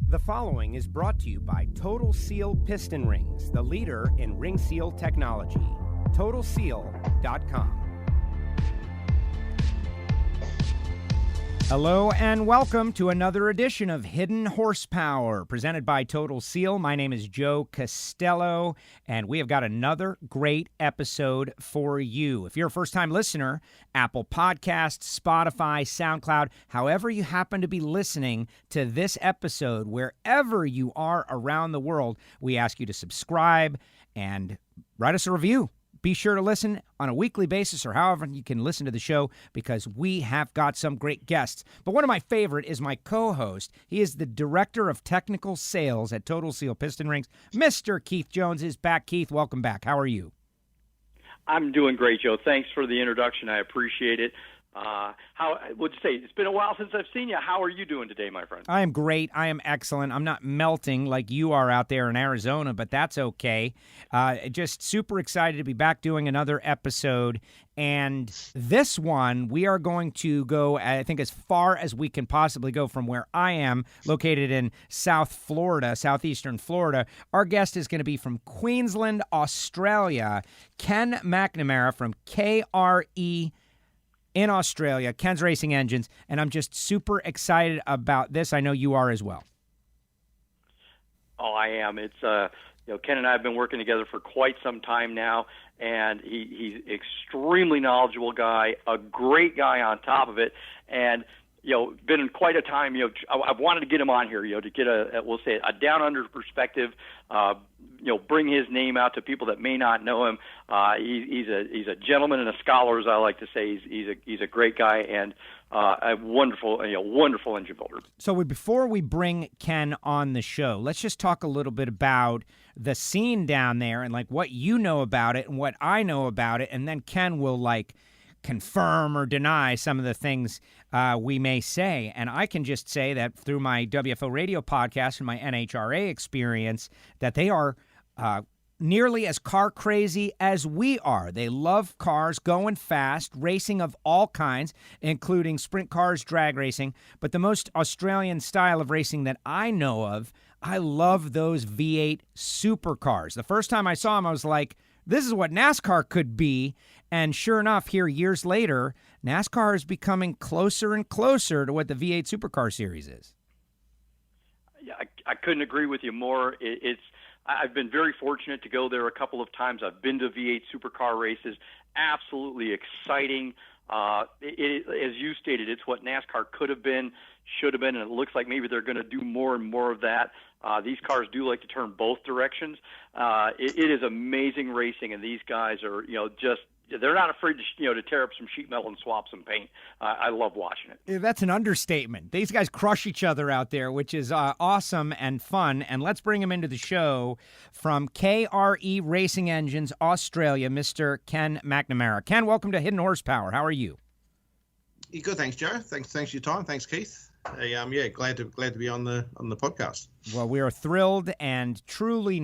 The following is brought to you by Total Seal Piston Rings, the leader in ring seal technology. TotalSeal.com. Hello and welcome to another edition of Hidden Horsepower, presented by Total Seal. My name is Joe Castello, and we have got another great episode for you. If you're a first-time listener, Apple Podcasts, Spotify, SoundCloud, however you happen to be listening to this episode, wherever you are around the world, we ask you to subscribe and write us a review. Be sure to listen on a weekly basis or however you can listen to the show because we have got some great guests. But one of my favorite is my co-host. He is the Director of Technical Sales at Total Seal Piston Rings. Mr. Keith Jones is back. Keith, welcome back. How are you? I'm doing great, Joe. Thanks for the introduction. I appreciate it. How would you say? It's been a while since I've seen you. How are you doing today, my friend? I am great. I am excellent. I'm not melting like you are out there in Arizona, but that's okay. Just super excited to be back doing another episode. And this one, we are going to go, I think, as far as we can possibly go from where I am, located in South Florida, southeastern Florida. Our guest is going to be from Queensland, Australia, Ken McNamara from KRE in Australia, Ken's Racing Engines, and I'm just super excited about this. I know you are as well. Oh, I am. It's Ken and I have been working together for quite some time now, and he's extremely knowledgeable guy, a great guy on top of it, and been in quite a time. I've wanted to get him on here, to get we'll say a down under perspective. Bring his name out to people that may not know him. He's a gentleman and a scholar, as I like to say. He's a great guy and a wonderful engine builder. So before we bring Ken on the show, let's just talk a little bit about the scene down there and like what you know about it and what I know about it, and then Ken will confirm or deny some of the things we may say. And I can just say that through my WFO radio podcast and my NHRA experience that they are nearly as car crazy as we are. They love cars, going fast, racing of all kinds, including sprint cars, drag racing. But the most Australian style of racing that I know of, I love those V8 Supercars. The first time I saw them, I was like, this is what NASCAR could be. And sure enough, here years later, NASCAR is becoming closer and closer to what the V8 Supercar series is. Yeah, I couldn't agree with you more. I've been very fortunate to go there a couple of times. I've been to V8 Supercar races. Absolutely exciting. As you stated, it's what NASCAR could have been, should have been, and it looks like maybe they're going to do more and more of that. These cars do like to turn both directions. It is amazing racing, and these guys are, they're not afraid to tear up some sheet metal and swap some paint. I love watching it. Yeah, that's an understatement. These guys crush each other out there, which is awesome and fun. And let's bring him into the show from KRE Racing Engines, Australia, Mr. Ken McNamara. Ken, welcome to Hidden Horsepower. How are you? Yeah, good, thanks, Joe. Thanks for your time. Thanks, Keith. Glad to be on the podcast. Well, we are thrilled and truly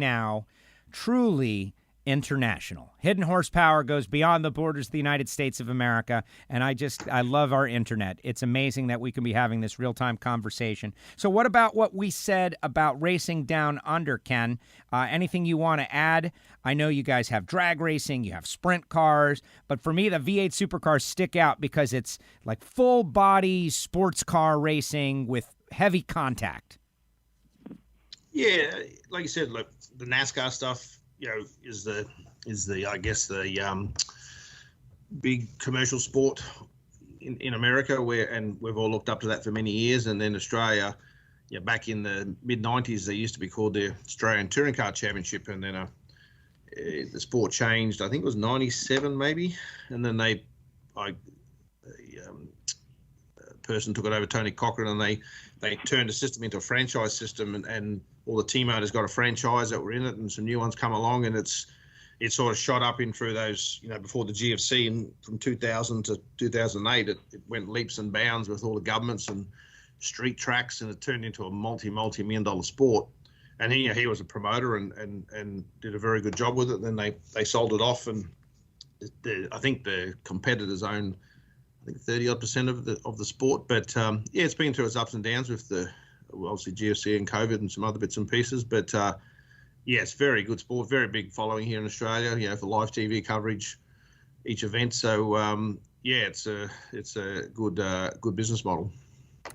international. Hidden Horsepower goes beyond the borders of the United States of America, and I love our internet. It's amazing that we can be having this real-time conversation. So what about what we said about racing down under, Ken? Anything you want to add? I know you guys have drag racing, you have sprint cars, but for me, the V8 Supercars stick out because it's like full-body sports car racing with heavy contact. Yeah, like you said, look, the NASCAR stuff, is the I guess the big commercial sport in America, and we've all looked up to that for many years. And then Australia, back in the mid-90s, they used to be called the Australian Touring Car Championship, and then the sport changed. I think it was 97 maybe, and then a person took it over, Tony Cochran, and they turned the system into a franchise system, and all the team owners got a franchise that were in it, and some new ones come along, and it sort of shot up in through those, before the GFC, and from 2000 to 2008, it went leaps and bounds with all the governments and street tracks, and it turned into a multi-million dollar sport. And he was a promoter and did a very good job with it. Then they sold it off, and I think the competitors own 30-odd% of the sport. But it's been through its ups and downs with the obviously GFC and COVID and some other bits and pieces. But yeah, it's very good sport, very big following here in Australia, for live TV coverage, each event. So yeah, it's a good business model.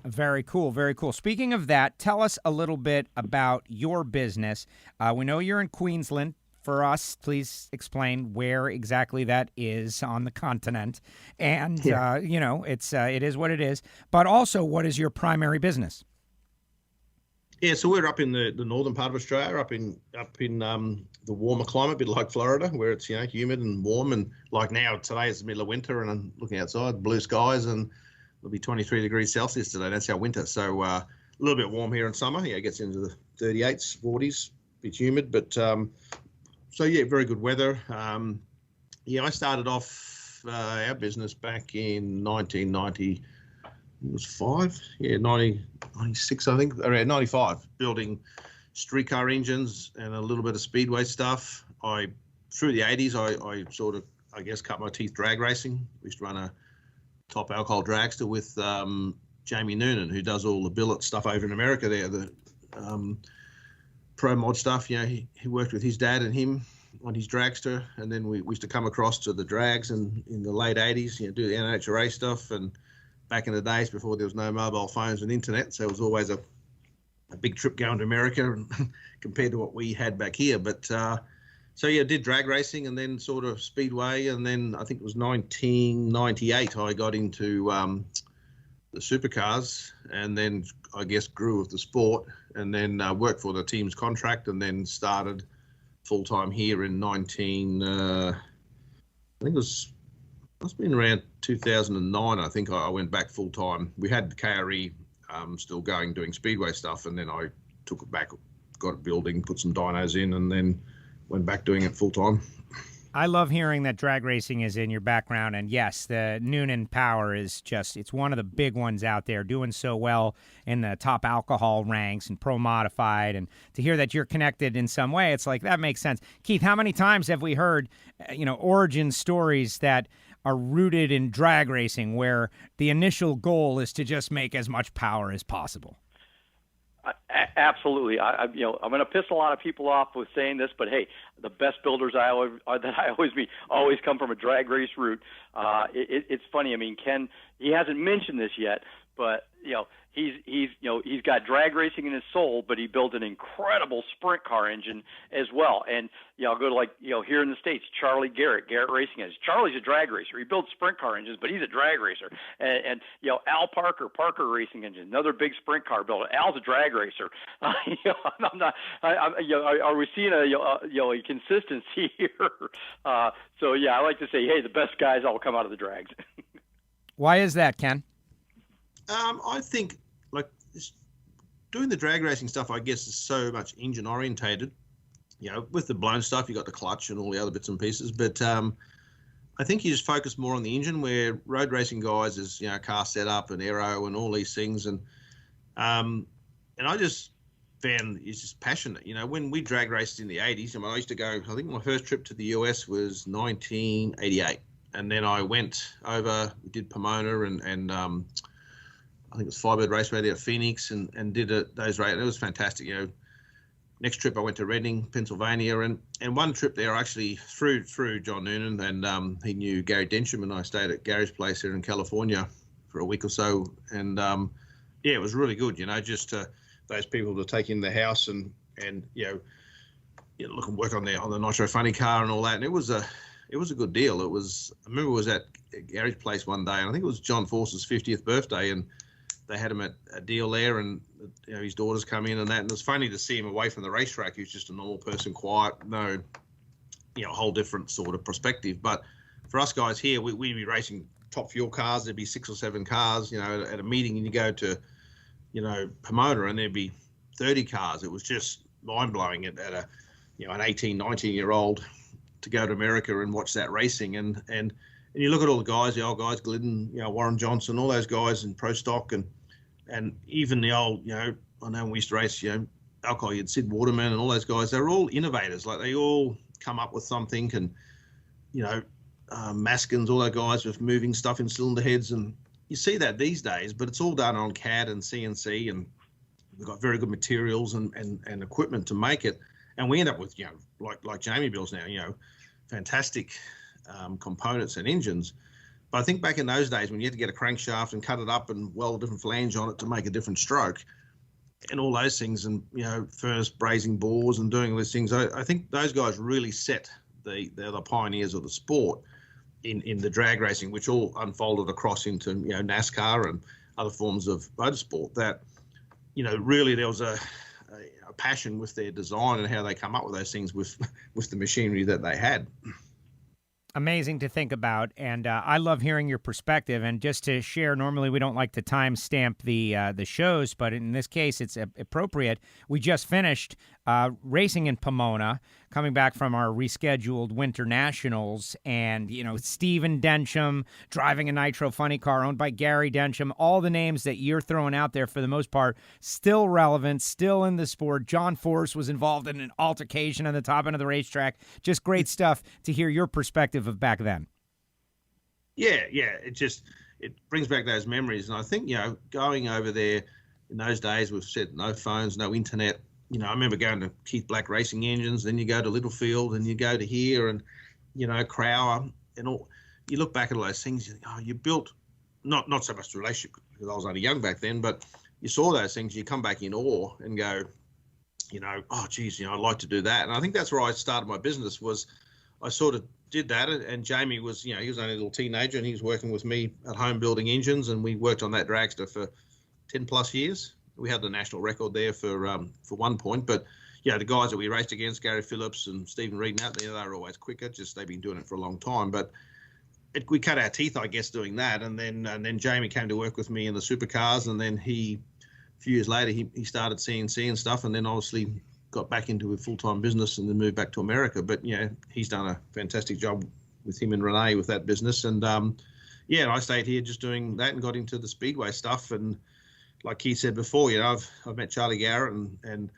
Very cool, very cool. Speaking of that, tell us a little bit about your business. We know you're in Queensland. For us, please explain where exactly that is on the continent. And, it is what it is. But also, what is your primary business? Yeah, so we're up in the northern part of Australia, up in the warmer climate, a bit like Florida, where it's humid and warm. And like now, today is the middle of winter, and I'm looking outside, blue skies, and it'll be 23 degrees Celsius today. That's our winter. So a little bit warm here in summer. Yeah, it gets into the 38s, 40s, a bit humid, but so yeah, very good weather. I started off our business back in 1990. It was 96, I think, around 95, building streetcar engines and a little bit of speedway stuff. Through the 80s, I sort of, I guess, cut my teeth drag racing. We used to run a top alcohol dragster with Jamie Noonan, who does all the billet stuff over in America there, the pro mod stuff. He worked with his dad and him on his dragster, and then we used to come across to the drags and in the late 80s, do the NHRA stuff, and back in the days before there was no mobile phones and internet, so it was always a big trip going to America compared to what we had back here. But so yeah, did drag racing and then sort of speedway, and then I think it was 1998 I got into the supercars, and then I guess grew with the sport, and then worked for the team's contract, and then started full-time here in I think it must have been around 2009. I think I went back full-time. We had KRE still going, doing speedway stuff, and then I took it back, got it building, put some dynos in, and then went back doing it full-time. I love hearing that drag racing is in your background, and yes, the Noonan Power is it's one of the big ones out there, doing so well in the top alcohol ranks and pro modified, and to hear that you're connected in some way, it's like, that makes sense. Keith, how many times have we heard, origin stories that are rooted in drag racing where the initial goal is to just make as much power as possible? Absolutely. I'm going to piss a lot of people off with saying this, but hey, the best builders that I always meet always come from a drag race route. It's funny. I mean, Ken, he hasn't mentioned this yet, but he's got drag racing in his soul, but he built an incredible sprint car engine as well. And I'll go to here in the States, Charlie Garrett Racing Engines. Charlie's a drag racer. He builds sprint car engines, but he's a drag racer. And Al Parker Racing Engine, another big sprint car builder. Al's a drag racer. I'm not. Are we seeing a consistency here? So yeah, I like to say, hey, the best guys all come out of the drags. Why is that, Ken? I think doing the drag racing stuff, I guess, is so much engine orientated. With the blown stuff, you got the clutch and all the other bits and pieces. But I think you just focus more on the engine, where road racing guys is car setup and aero and all these things. And I just found it's just passionate. When we drag raced in the 80s, I used to go. I think my first trip to the US was 1988, and then I went over. We did Pomona and I think it was Firebird Raceway there at Phoenix, and did those races. It was fantastic. Next trip I went to Reading, Pennsylvania, and one trip there actually through John Noonan, and he knew Gary Densham, and I stayed at Gary's place here in California for a week or so, and yeah, it was really good. Just those people to take in the house and look and work on the Nitro Funny car and all that, and it was a good deal. I remember it was at Gary's place one day, and I think it was John Force's 50th birthday, and they had him at a deal there, and his daughters come in and that, and it was funny to see him away from the racetrack. He was just a normal person, quiet, no, whole different sort of perspective. But for us guys here, we'd be racing top fuel cars. There'd be 6 or 7 cars, at a meeting, and you go to, Pomona, and there'd be 30 cars. It was just mind blowing at an 18, 19-year-old to go to America and watch that racing, and you look at all the guys, the old guys, Glidden, Warren Johnson, all those guys in pro stock, and even the old, I know when we used to race, alcohol, you had Sid Waterman and all those guys. They're all innovators. Like, they all come up with something, and Maskins, all those guys with moving stuff in cylinder heads, and you see that these days, but it's all done on CAD and CNC and we've got very good materials and equipment to make it, and we end up with, you know, like Jamie builds now, you know, fantastic components and engines. But I think back in those days when you had to get a crankshaft and cut it up and weld a different flange on it to make a different stroke and all those things, and, you know, furnace brazing bores and doing all these things, I think those guys really set they're the pioneers of the sport in the drag racing, which all unfolded across into, you know, NASCAR and other forms of motorsport. That, you know, really there was a passion with their design and how they come up with those things with the machinery that they had. Amazing to think about, and I love hearing your perspective. And just to share, normally we don't like to timestamp the shows, but in this case, it's appropriate. We just finished racing in Pomona, coming back from our rescheduled Winter Nationals, and, you know, Steven Densham driving a Nitro funny car owned by Gary Densham. All the names that you're throwing out there, for the most part, still relevant, still in the sport. John Force was involved in an altercation on the top end of the racetrack. Just great stuff to hear your perspective of back then. Yeah, it brings back those memories. And I think, you know, going over there in those days, we've said no phones, no internet. You know, I remember going to Keith Black Racing Engines, then you go to Littlefield, and you go to here, and, you know, Crowder, and all. You look back at all those things, you think, oh, you built not so much the relationship, because I was only young back then, but you saw those things, you come back in awe and go, you know, oh, geez, you know, I'd like to do that. And I think that's where I started my business, was I sort of did that. And Jamie was, you know, he was only a little teenager, and he was working with me at home building engines, and we worked on that dragster for 10 plus years. We had the national record there for one point, but yeah, the guys that we raced against, Gary Phillips and Stephen Reed, and that, they were always quicker. Just they've been doing it for a long time. But we cut our teeth, I guess, doing that. And then Jamie came to work with me in the supercars, and then a few years later, he started CNC and stuff, and then obviously got back into a full-time business and then moved back to America. But yeah, he's done a fantastic job with him and Renee with that business. And yeah, and I stayed here just doing that and got into the speedway stuff. And like Keith said before, you know, I've met Charlie Garrett and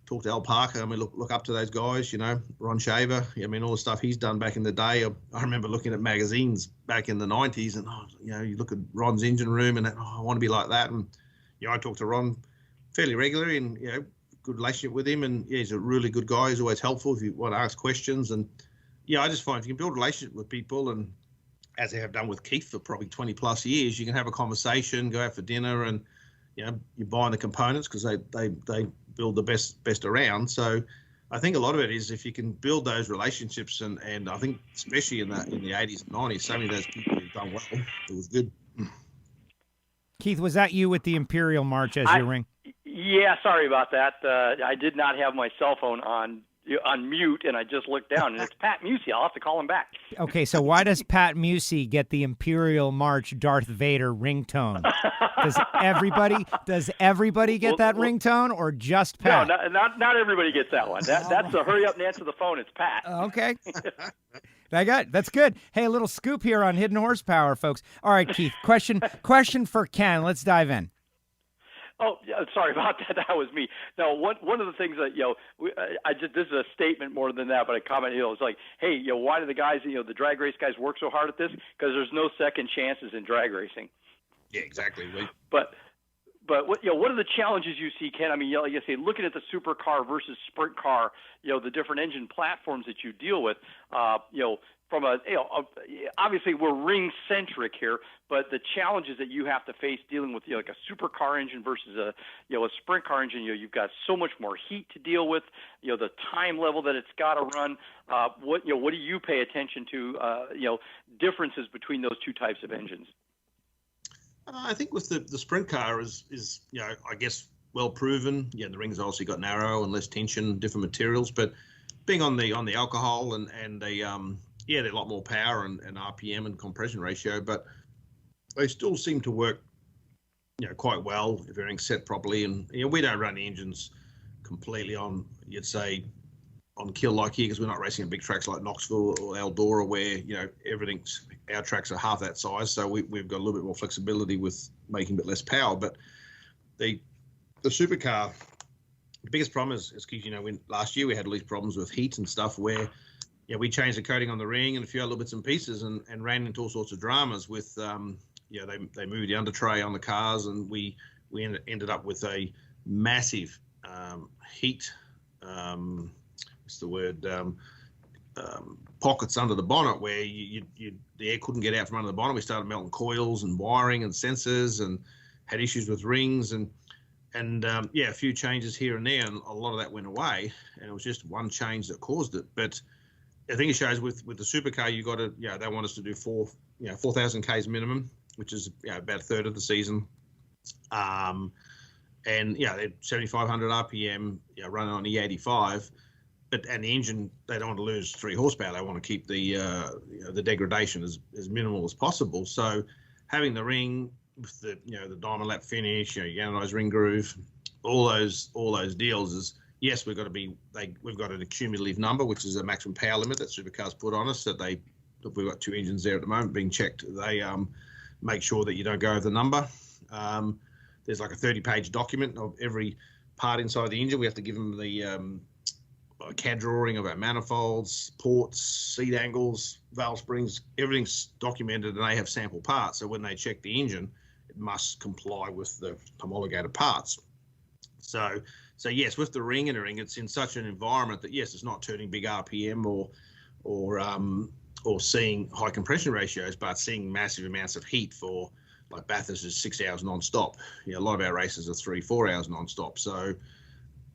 talked to Al Parker. I mean, look up to those guys, you know, Ron Shaver. I mean, all the stuff he's done back in the day. I remember looking at magazines back in the 90s, and, oh, you know, you look at Ron's engine room and, oh, I want to be like that. And, you know, I talk to Ron fairly regularly, and, you know, good relationship with him. And, yeah, he's a really good guy. He's always helpful if you want to ask questions. And, yeah, I just find if you can build a relationship with people, and as they have done with Keith for probably 20 plus years, you can have a conversation, go out for dinner, and, you know, you're buying the components because they build the best around. So I think a lot of it is if you can build those relationships, and I think especially in the 80s and 90s, so many of those people have done well. It was good. Keith, was that you with the Imperial March as your ring? Yeah, sorry about that. I did not have my cell phone on mute, and I just looked down, and it's Pat Musey. I'll have to call him back. Okay, so why does Pat Musey get the Imperial March Darth Vader ringtone? Does everybody get that ringtone, or just Pat? No, not everybody gets that one. That's the hurry up and answer the phone. It's Pat. Okay. That's good. Hey, a little scoop here on Hidden Horsepower, folks. All right, Keith, question for Ken. Let's dive in. Oh, yeah, sorry about that. That was me. No, one of the things that, you know, this is a statement more than that, but a comment, you know, it's like, hey, you know, why do the guys, you know, the drag race guys work so hard at this? Because there's no second chances in drag racing. Yeah, exactly. But what, you know, what are the challenges you see, Ken? I mean, you know, like I say, looking at the supercar versus sprint car, you know, the different engine platforms that you deal with, you know, from obviously we're ring centric here, but the challenges that you have to face dealing with, you know, like a supercar engine versus a sprint car engine, you know, you've got so much more heat to deal with, you know, the time level that it's got to run. What do you pay attention to, you know, differences between those two types of engines? I think with the sprint car is, you know, I guess well proven. Yeah, the rings obviously got narrow and less tension, different materials, but being on the alcohol and the they're a lot more power and RPM and compression ratio, but they still seem to work, you know, quite well if everything's set properly. And, you know, we don't run the engines completely on, you'd say, on kill like here, because we're not racing at big tracks like Knoxville or Eldora, where, you know, our tracks are half that size, so we've got a little bit more flexibility with making a bit less power. But the supercar, the biggest problem is because, you know, last year we had all these problems with heat and stuff where, yeah, we changed the coating on the ring and a few other little bits and pieces, and ran into all sorts of dramas with, they moved the under tray on the cars, and we ended up with a massive heat. What's the word? Pockets under the bonnet where the air couldn't get out from under the bonnet. We started melting coils and wiring and sensors, and had issues with rings and yeah, a few changes here and there, and a lot of that went away, and it was just one change that caused it. But I think it shows with the supercar, you got to, they want us to do 4,000 Ks minimum, which is about a third of the season. And they're 7,500 RPM, running on E85. And the engine, they don't want to lose 3 horsepower. They want to keep the degradation as minimal as possible. So having the ring with the the diamond lap finish, galvanized ring groove, all those deals is, yes, we've got an cumulative number, which is a maximum power limit that Supercars put on us. That we've got 2 engines there at the moment being checked. They make sure that you don't go over the number. There's like a 30-page document of every part inside the engine. We have to give them the CAD drawing of our manifolds, ports, seat angles, valve springs. Everything's documented, and they have sample parts. So when they check the engine, it must comply with the homologated parts. So yes, with the ring and everything, it's in such an environment that, yes, it's not turning big RPM or seeing high compression ratios, but seeing massive amounts of heat for, like Bathurst is 6 hours non-stop. A lot of our races are 3-4 hours non-stop. So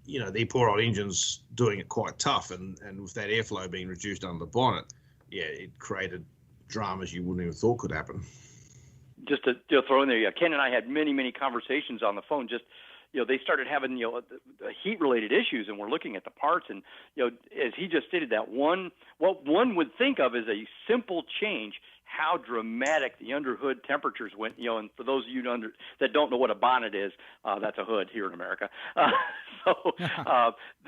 the poor old engine's doing it quite tough, and with that airflow being reduced under the bonnet, it created dramas you wouldn't even thought could happen. Just to throw in there, Ken and I had many conversations on the phone. Just they started having the heat-related issues, and we're looking at the parts, and as he just stated, that what one would think of as a simple change, how dramatic the underhood temperatures went. And for those of you that don't know what a bonnet is, that's a hood here in America.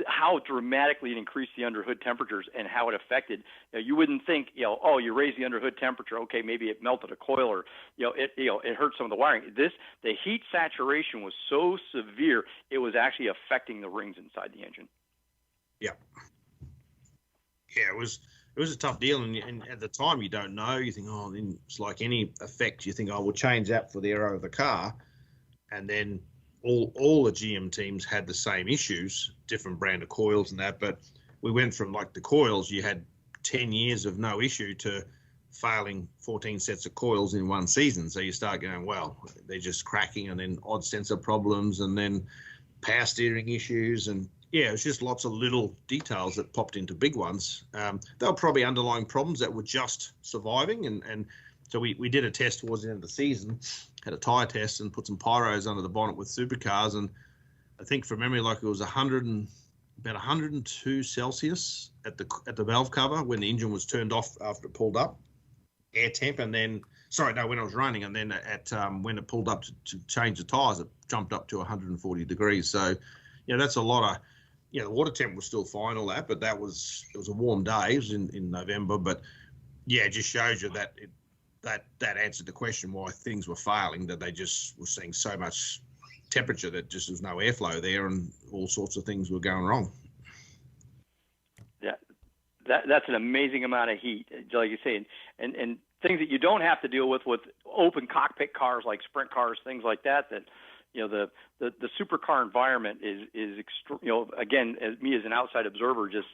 How dramatically it increased the underhood temperatures and how it affected. You wouldn't think, you raise the underhood temperature, okay, maybe it melted a coil, or it hurt some of the wiring. The heat saturation was so severe, it was actually affecting the rings inside the engine. Yeah, it was a tough deal, and at the time you don't know. You think, then it's like any effect. You think, we'll change that for the aero of the car, and then all the GM teams had the same issues, different brand of coils and that. But we went from, like, the coils, you had 10 years of no issue, to failing 14 sets of coils in one season. So you start going, well, they're just cracking, and then odd sensor problems, and then power steering issues, and it was just lots of little details that popped into big ones. They were probably underlying problems that were just surviving. And so we did a test towards the end of the season, had a tyre test, and put some pyros under the bonnet with Supercars. And I think from memory, like, it was about 102 Celsius at the valve cover when the engine was turned off after it pulled up, air temp. And then, when it was running, and then when it pulled up to change the tyres, it jumped up to 140 degrees. So, that's a lot of, the water temp was still fine, all that, but it was a warm day. It was in November, but it just shows you that that answered the question why things were failing, that they just were seeing so much temperature that just was no airflow there, and all sorts of things were going wrong. Yeah, that's an amazing amount of heat, like you say, and things that you don't have to deal with open cockpit cars like sprint cars, things like that. The supercar environment is again, as me as an outside observer, just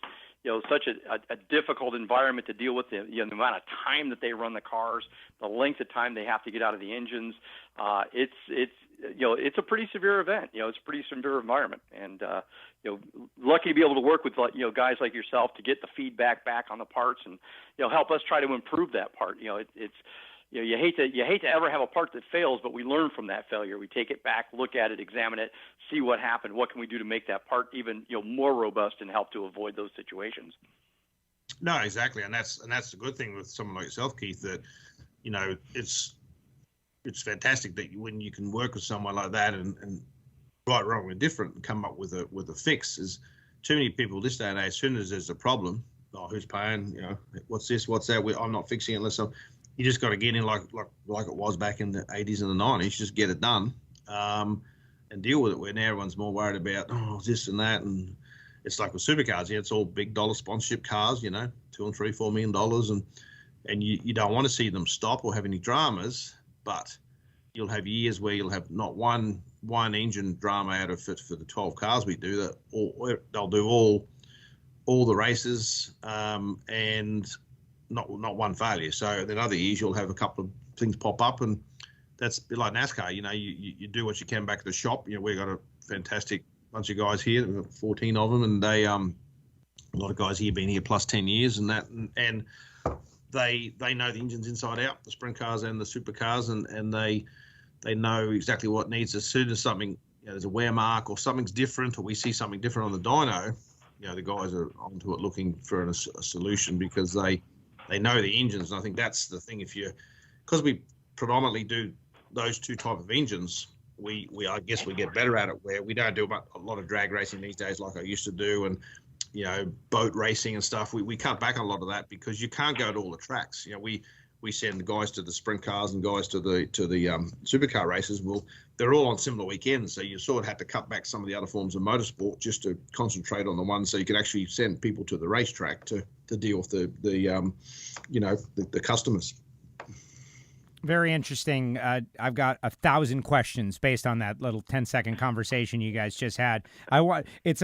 such a difficult environment to deal with. The amount of time that they run the cars, the length of time they have to get out of the engines. It's a pretty severe event. It's a pretty severe environment, and lucky to be able to work with guys like yourself to get the feedback back on the parts, and help us try to improve that part. You hate to ever have a part that fails, but we learn from that failure. We take it back, look at it, examine it, see what happened. What can we do to make that part even more robust and help to avoid those situations? No, exactly, and that's the good thing with someone like yourself, Keith. That it's fantastic that when you can work with someone like that and right, wrong, and different, and come up with a fix. Is too many people this day and age. As soon as there's a problem, who's paying? What's this? What's that? I'm not fixing it unless I'm. You just got to get in like it was back in the 80s and the 90s. Just get it done and deal with it. Where now everyone's more worried about this and that, and it's like with supercars. It's all big dollar sponsorship cars. $2 and $3, $4 million, and you don't want to see them stop or have any dramas. But you'll have years where you'll have not one one engine drama out of it for the 12 cars we do. That they'll do all the races and not one failure. So then other years you'll have a couple of things pop up, and that's a bit like NASCAR. You do what you can back at the shop. We've got a fantastic bunch of guys here. We've got 14 of them, and they a lot of guys here been here plus 10 years, and they know the engines inside out, the sprint cars and the supercars, and they know exactly what needs. As soon as something, there's a wear mark or something's different, or we see something different on the dyno, the guys are onto it looking for a solution, because they know the engines. And I think that's the thing. Because we predominantly do those two type of engines, we I guess we get better at it, where we don't do a lot of drag racing these days like I used to do, and boat racing and stuff. We cut back on a lot of that because you can't go to all the tracks. We send guys to the sprint cars and guys to the supercar races. Well, they're all on similar weekends, so you sort of had to cut back some of the other forms of motorsport just to concentrate on the one, so you could actually send people to the racetrack to deal with the customers. Very interesting. I've got 1,000 questions based on that little 10-second conversation you guys just had. I want it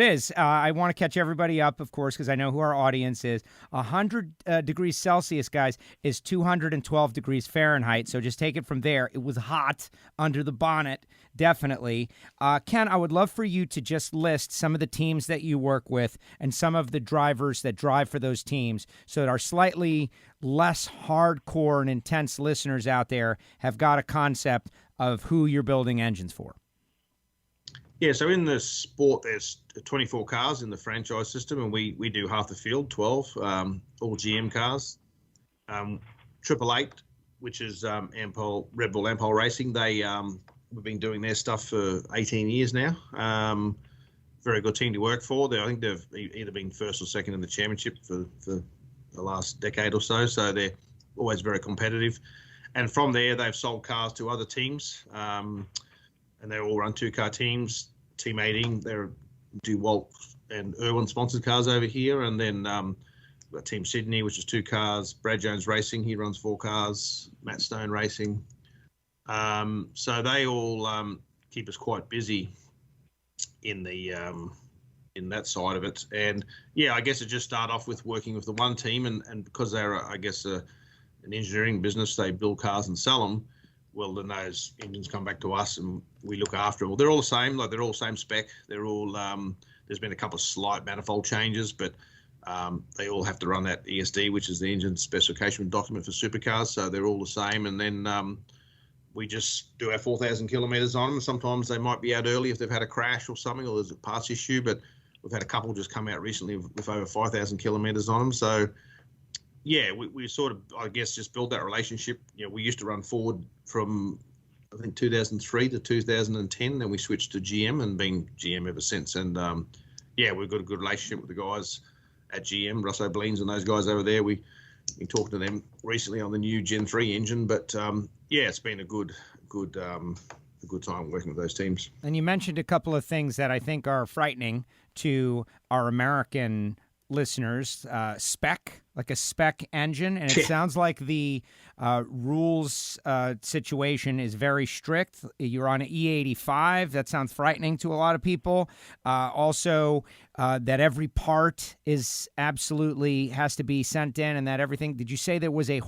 is. I want to catch everybody up, of course, because I know who our audience is. 100 degrees Celsius, guys, is 212 degrees Fahrenheit. So just take it from there. It was hot under the bonnet, definitely. Ken, I would love for you to just list some of the teams that you work with and some of the drivers that drive for those teams, so that our slightly less hardcore and intense listeners out there have got a concept of who you're building engines for. Yeah, so in the sport, there's 24 cars in the franchise system, and we do half the field, 12, all GM cars. 888, which is Red Bull Ampol Racing, we've been doing their stuff for 18 years now. Very good team to work for. I think they've either been first or second in the championship for the last decade or so they're always very competitive. And from there, they've sold cars to other teams, and they all run two-car teams. Team 18, they do Walt and Irwin sponsored cars over here, and then we've got Team Sydney, which is 2 cars. Brad Jones Racing, he runs 4 cars. Matt Stone Racing. So they all keep us quite busy in that side of it. And yeah, I guess it just started off with working with the one team, and because they're an engineering business, they build cars and sell them. Well, then those engines come back to us and we look after them. Well, they're all the same, they're all same spec. They're all there's been a couple of slight manifold changes, but they all have to run that ESD, which is the engine specification document for supercars. So they're all the same. And then we just do our 4,000 kilometers on them. Sometimes they might be out early if they've had a crash or something, or there's a parts issue, but we've had a couple just come out recently with over 5,000 kilometers on them. So, yeah, we sort of, I guess, just build that relationship. We used to run Ford from, I think, 2003 to 2010. Then we switched to GM and been GM ever since. And, yeah, we've got a good relationship with the guys at GM, Russo Bleens and those guys over there. We've been talking to them recently on the new Gen 3 engine. But, yeah, it's been a good time working with those teams. And you mentioned a couple of things that I think are frightening to our American listeners. Spec, like a spec engine, and it sounds like the rules situation is very strict. You're on an E85. That sounds frightening to a lot of people. Also, that every part is absolutely has to be sent in, and that everything. Did you say there was a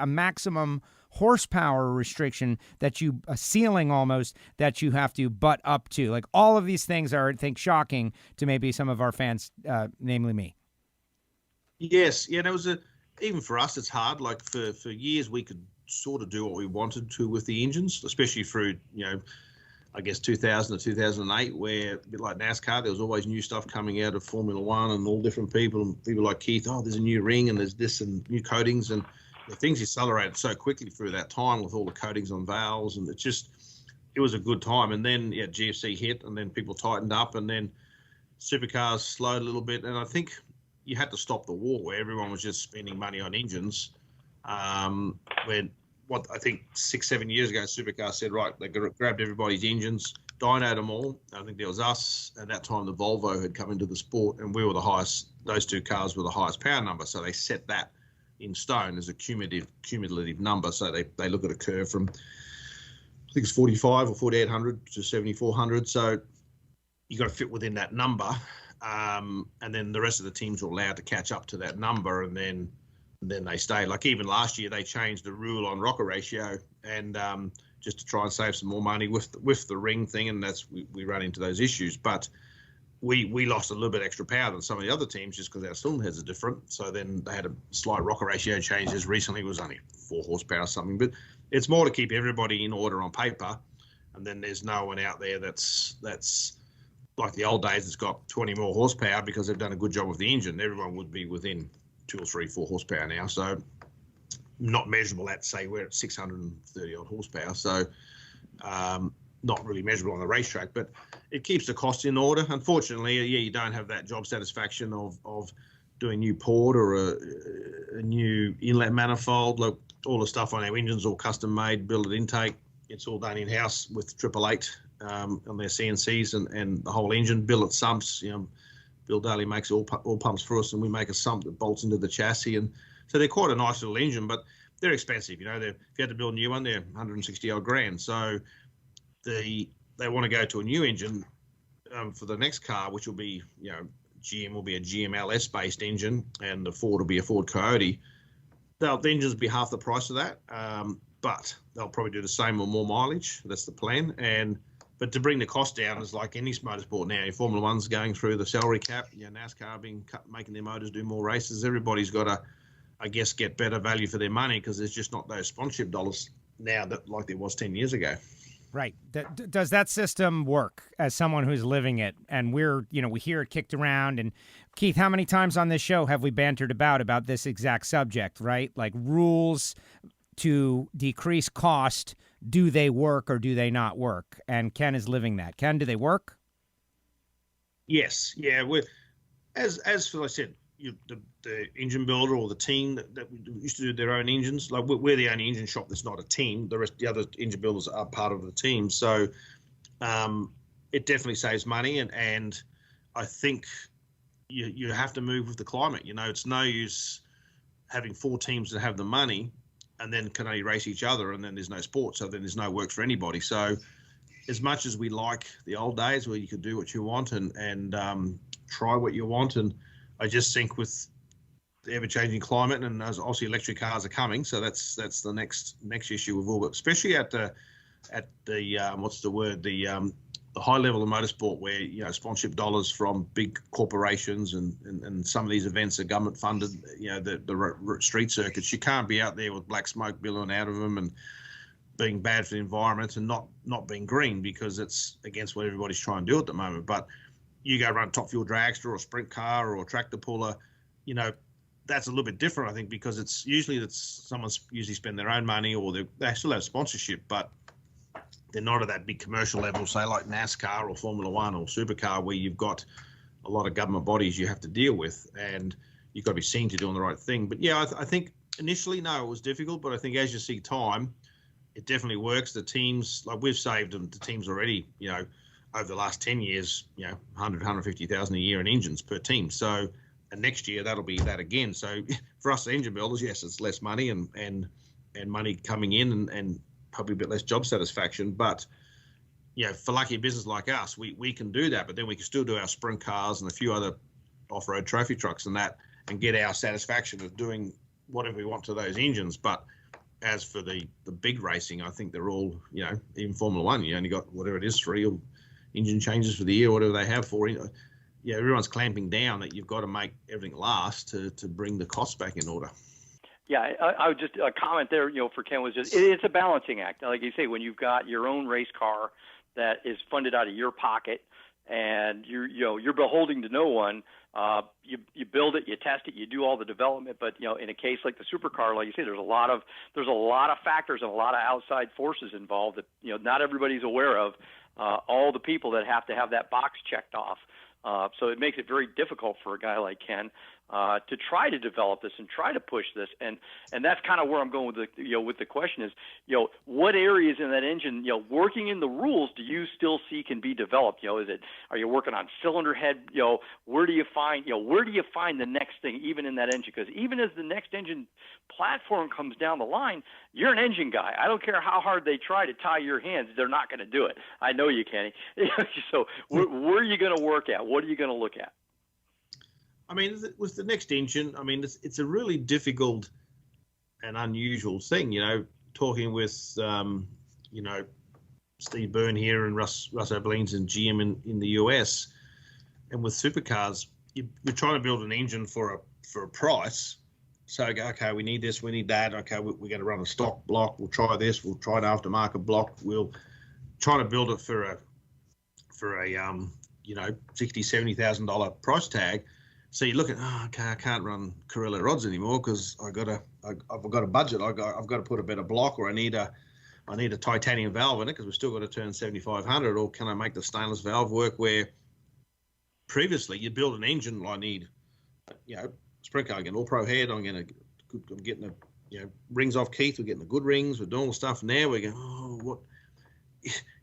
maximum horsepower restriction that a ceiling almost that you have to butt up to? Like, all of these things are, I think, shocking to maybe some of our fans, namely me. Yes, yeah, even for us, it's hard. Like for years, we could sort of do what we wanted to with the engines, especially through, I guess 2000 to 2008, where a bit like NASCAR, there was always new stuff coming out of Formula One and all different people, and people like Keith, oh, there's a new ring and there's this and new coatings, and the things accelerated so quickly through that time with all the coatings on valves, and it was a good time. And then GFC hit, and then people tightened up, and then supercars slowed a little bit, and I think you had to stop the war where everyone was just spending money on engines. When I think 6-7 years ago, supercars said, right, they grabbed everybody's engines, dynoed them all. I think there was us, and at that time the Volvo had come into the sport, and we were the highest. Those 2 cars were the highest power number, so they set that in stone as a cumulative number. So they look at a curve from, I think it's 45 or 4,800 to 7,400. So you got to fit within that number. And then the rest of the teams are allowed to catch up to that number, and then they stay. Like even last year, they changed the rule on rocker ratio, and just to try and save some more money with the ring thing, and that's we run into those issues. But we lost a little bit extra power than some of the other teams just because our cylinder heads are different. So then they had a slight rocker ratio change. As recently it was only 4 horsepower or something, but it's more to keep everybody in order on paper. And then there's no one out there that's like the old days that's got 20 more horsepower because they've done a good job with the engine. Everyone would be within 2 or 3, 4 horsepower now. So not measurable at, say, we're at 630 odd horsepower. So not really measurable on the racetrack, but it keeps the cost in order. Unfortunately, you don't have that job satisfaction of doing new port or a new inlet manifold. Like all the stuff on our engines, all custom made, built intake. It's all done in-house with 888 on their CNCs and the whole engine, billet sumps. Bill Daly makes all pumps for us, and we make a sump that bolts into the chassis. And so they're quite a nice little engine, but they're expensive. If you had to build a new one, they're 160 odd grand. So they want to go to a new engine for the next car, which will be, GM will be a GMLS based engine, and the Ford will be a Ford Coyote. The engines will be half the price of that, but they'll probably do the same or more mileage. That's the plan. But to bring the cost down is like any motorsport now. Your Formula One's going through the salary cap. NASCAR making their motors do more races. Everybody's got to, I guess, get better value for their money because there's just not those sponsorship dollars now that like there was 10 years ago. Right. Does that system work as someone who's living it? And we hear it kicked around. And Keith, how many times on this show have we bantered about this exact subject, right? Like rules to decrease cost. Do they work or do they not work? And Ken is living that. Ken, do they work? Yes. Yeah. As I said, the engine builder or the team that used to do their own engines, like we're the only engine shop that's not a team. The other engine builders are part of the team. So it definitely saves money. And I think you have to move with the climate. It's no use having 4 teams that have the money and then can only race each other, and then there's no sport, so then there's no work for anybody. So as much as we like the old days where you could do what you want and try what you want, and I just think with the ever-changing climate, and as obviously electric cars are coming, so that's the next issue we've all got, especially at the high level of motorsport where sponsorship dollars from big corporations and some of these events are government funded. The street circuits, you can't be out there with black smoke billowing out of them and being bad for the environment and not being green, because it's against what everybody's trying to do at the moment. But you go run a top fuel dragster or a sprint car or a tractor puller, that's a little bit different, I think, because it's usually someone's usually spend their own money, or they still have sponsorship, but they're not at that big commercial level, say like NASCAR or Formula One or Supercar, where you've got a lot of government bodies you have to deal with, and you've got to be seen to doing the right thing. But yeah, I think initially, no, it was difficult, but I think as you see time, it definitely works. The teams, like we've saved them, the teams already, over the last 10 years, 150,000 a year in engines per team. So, and next year that'll be that again. So for us, the engine builders, yes, it's less money and money coming in and probably a bit less job satisfaction. But, for lucky business like us, we can do that, but then we can still do our sprint cars and a few other off-road trophy trucks and that, and get our satisfaction of doing whatever we want to those engines. But as for the big racing, I think they're all, even Formula One, you only got whatever it is, 3 engine changes for the year, whatever they have for. Everyone's clamping down that you've got to make everything last to bring the costs back in order. Yeah, I would just a comment there, for Ken was just it's a balancing act. Like you say, when you've got your own race car that is funded out of your pocket, and you're beholden to no one. You build it, you test it, you do all the development. But in a case like the supercar, like you say, there's a lot of factors and a lot of outside forces involved that not everybody's aware of. All the people that have to have that box checked off. So it makes it very difficult for a guy like Ken to try to develop this and try to push this, and that's kind of where I'm going with the question is, what areas in that engine, working in the rules, do you still see can be developed? Are you working on cylinder head? Where do you find the next thing even in that engine? Because even as the next engine platform comes down the line, you're an engine guy. I don't care how hard they try to tie your hands, they're not going to do it. I know you, Kenny. So where are you going to work at? What are you going to look at? I mean, with the next engine, I mean, it's a really difficult and unusual thing, talking with, Steve Byrne here and Russ O'Bleens and GM in the US. And with supercars, you're trying to build an engine for a price. So, okay, we need this, we need that. Okay, we're going to run a stock block. We'll try this. We'll try an aftermarket block. We'll try to build it for a $60,000-$70,000 price tag. So you look at, okay, I can't run Carrillo rods anymore because I've got a budget. I've got to put a better block, or I need a titanium valve in it because we've still got to turn 7,500. Or can I make the stainless valve work? Where previously you build an engine, I need, sprint car, I get an all-pro head. I'm getting the rings off Keith. We're getting the good rings. We're doing all the stuff. Now we're going, what?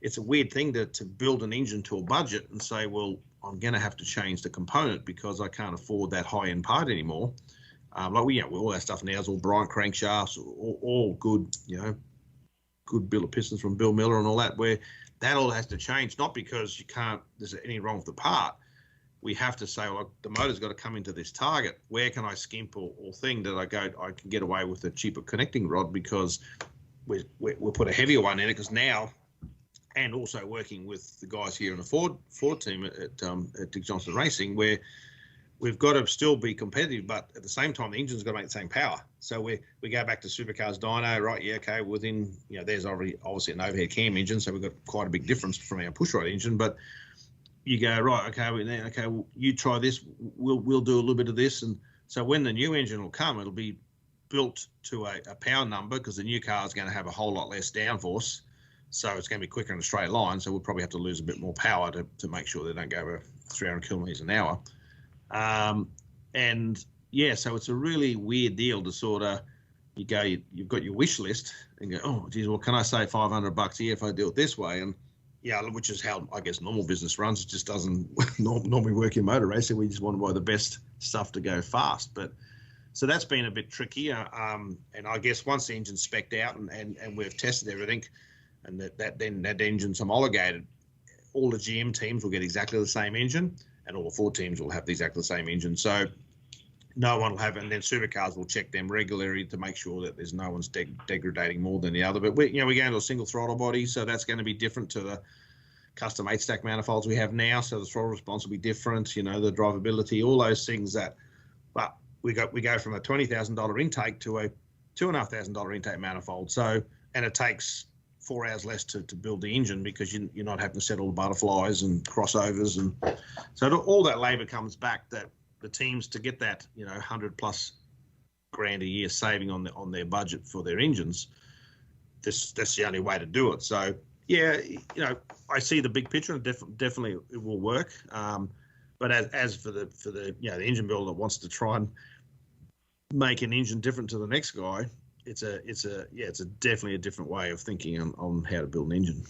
It's a weird thing to build an engine to a budget and say, well, I'm going to have to change the component because I can't afford that high-end part anymore. All that stuff now is all Bryant crankshafts, all good, good bill of pistons from Bill Miller and all that, where that all has to change, not because there's anything wrong with the part. We have to say, well, the motor's got to come into this target. Where can I skimp or thing that I can get away with a cheaper connecting rod because we'll put a heavier one in it because now, and also working with the guys here in the Ford team at Dick Johnson Racing, where we've got to still be competitive, but at the same time, the engine's got to make the same power. So we go back to Supercars dyno, right? Yeah, okay, within, there's obviously an overhead cam engine, so we've got quite a big difference from our pushrod engine, but you go, right, okay, well, you try this, we'll do a little bit of this. And so when the new engine will come, it'll be built to a power number because the new car is going to have a whole lot less downforce. So it's going to be quicker in a straight line. So we'll probably have to lose a bit more power to make sure they don't go over 300 kilometers an hour. So it's a really weird deal to sort of, you've got your wish list and go, oh, geez, well, can I save $500 here if I do it this way? And which is how I guess normal business runs. It just doesn't normally work in motor racing. We just want to buy the best stuff to go fast. But so that's been a bit tricky. And I guess once the engine's spec'd out and we've tested everything, and that engine's homologated, all the GM teams will get exactly the same engine, and all the Ford teams will have exactly the same engine. So no one will have, and then supercars will check them regularly to make sure that there's no one's degrading more than the other. But we're going to a single throttle body, so that's going to be different to the custom 8-stack manifolds we have now. So the throttle response will be different. The drivability, all those things but we go from a $20,000 intake to a $2,500 intake manifold. So, and it takes 4 hours less to build the engine because you're not having to set all the butterflies and crossovers, and so all that labor comes back. That the teams, to get that $100+ grand a year saving on their budget for their engines, that's the only way to do it. So I see the big picture, and definitely it will work. But as for the the engine builder that wants to try and make an engine different to the next guy, it's definitely a different way of thinking on how to build an engine.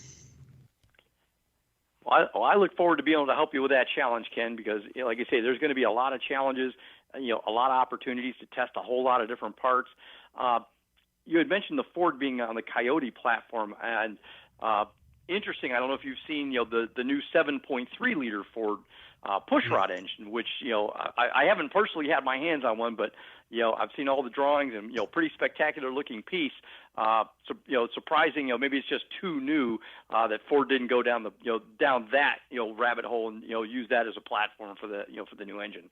Well, I look forward to being able to help you with that challenge, Ken, because like you say, there's going to be a lot of challenges, a lot of opportunities to test a whole lot of different parts. You had mentioned the Ford being on the Coyote platform, and interesting. I don't know if you've seen the new 7.3 liter Ford pushrod engine, which I haven't personally had my hands on one, but I've seen all the drawings and pretty spectacular looking piece. Surprising. Maybe it's just too new that Ford didn't go down down that rabbit hole and use that as a platform for the for the new engine.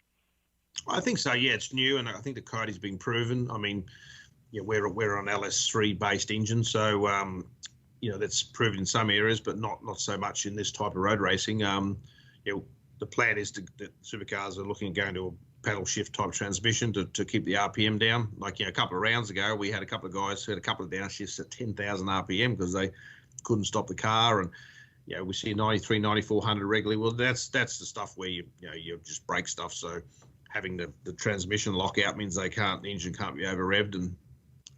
I think so. Yeah, it's new, and I think the Coyote's been proven. I mean, we're on LS3 based engine, so that's proven in some areas, but not so much in this type of road racing. The plan is that supercars are looking at going to a paddle shift type transmission to keep the RPM down. Like a couple of rounds ago, we had a couple of guys who had a couple of downshifts at 10,000 RPM because they couldn't stop the car, and we see 93, 9400 regularly. Well, that's the stuff where you just break stuff. So having the transmission lockout means the engine can't be over revved, and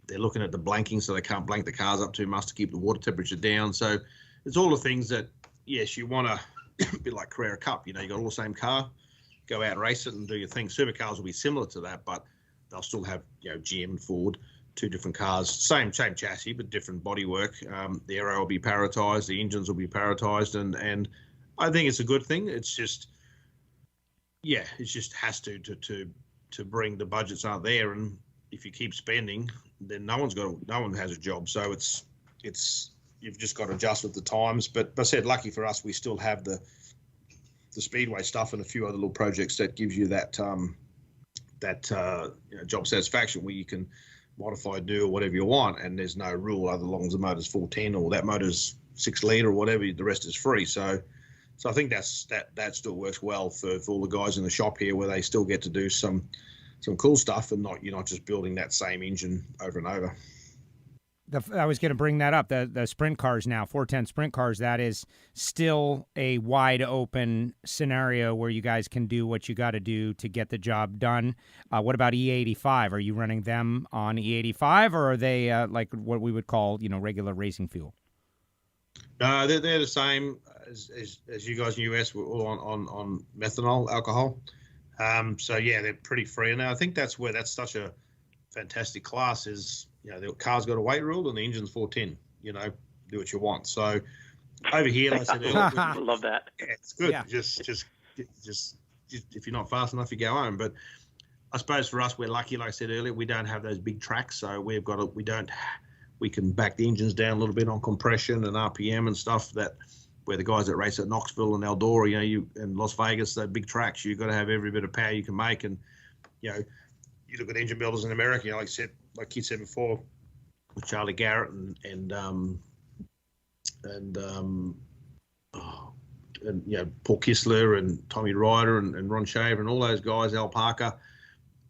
they're looking at the blanking, so they can't blank the cars up too much to keep the water temperature down. So it's all the things that, yes, you want to, a bit like Carrera Cup, you got all the same car, go out, race it and do your thing. Supercars will be similar to that, but they'll still have, GM and Ford, two different cars, same chassis, but different bodywork. The aero will be prioritized, the engines will be prioritized, and I think it's a good thing. It's just, it just has to bring, the budgets aren't there, and if you keep spending, then no one has a job. So it's you've just got to adjust with the times. But I said, lucky for us, we still have the speedway stuff and a few other little projects that gives you that job satisfaction where you can modify, do, or whatever you want, and there's no rule other long as the motor's 410 or that motor's 6 litre or whatever. The rest is free. So I think that still works well for all the guys in the shop here, where they still get to do some cool stuff, and you're not just building that same engine over and over. I was going to bring that up. The sprint cars now, 410 sprint cars, that is still a wide open scenario where you guys can do what you got to do to get the job done. What about E85? Are you running them on E85, or are they like what we would call, regular racing fuel? No, they're the same as you guys in the US. We're all on methanol, alcohol. So they're pretty free. And I think that's where that's such a fantastic class is, the car's got a weight rule and the engine's 410, do what you want. So over here, like I said earlier, I love that. Yeah, it's good. Yeah. Just if you're not fast enough, you go home. But I suppose for us, we're lucky, like I said earlier, we don't have those big tracks. So we can back the engines down a little bit on compression and RPM and stuff where the guys that race at Knoxville and Eldora, and Las Vegas, those big tracks, you've got to have every bit of power you can make. And, you look at engine builders in America, like Keith said before, with Charlie Garrett and Paul Kistler and Tommy Ryder and Ron Shaver and all those guys, Al Parker,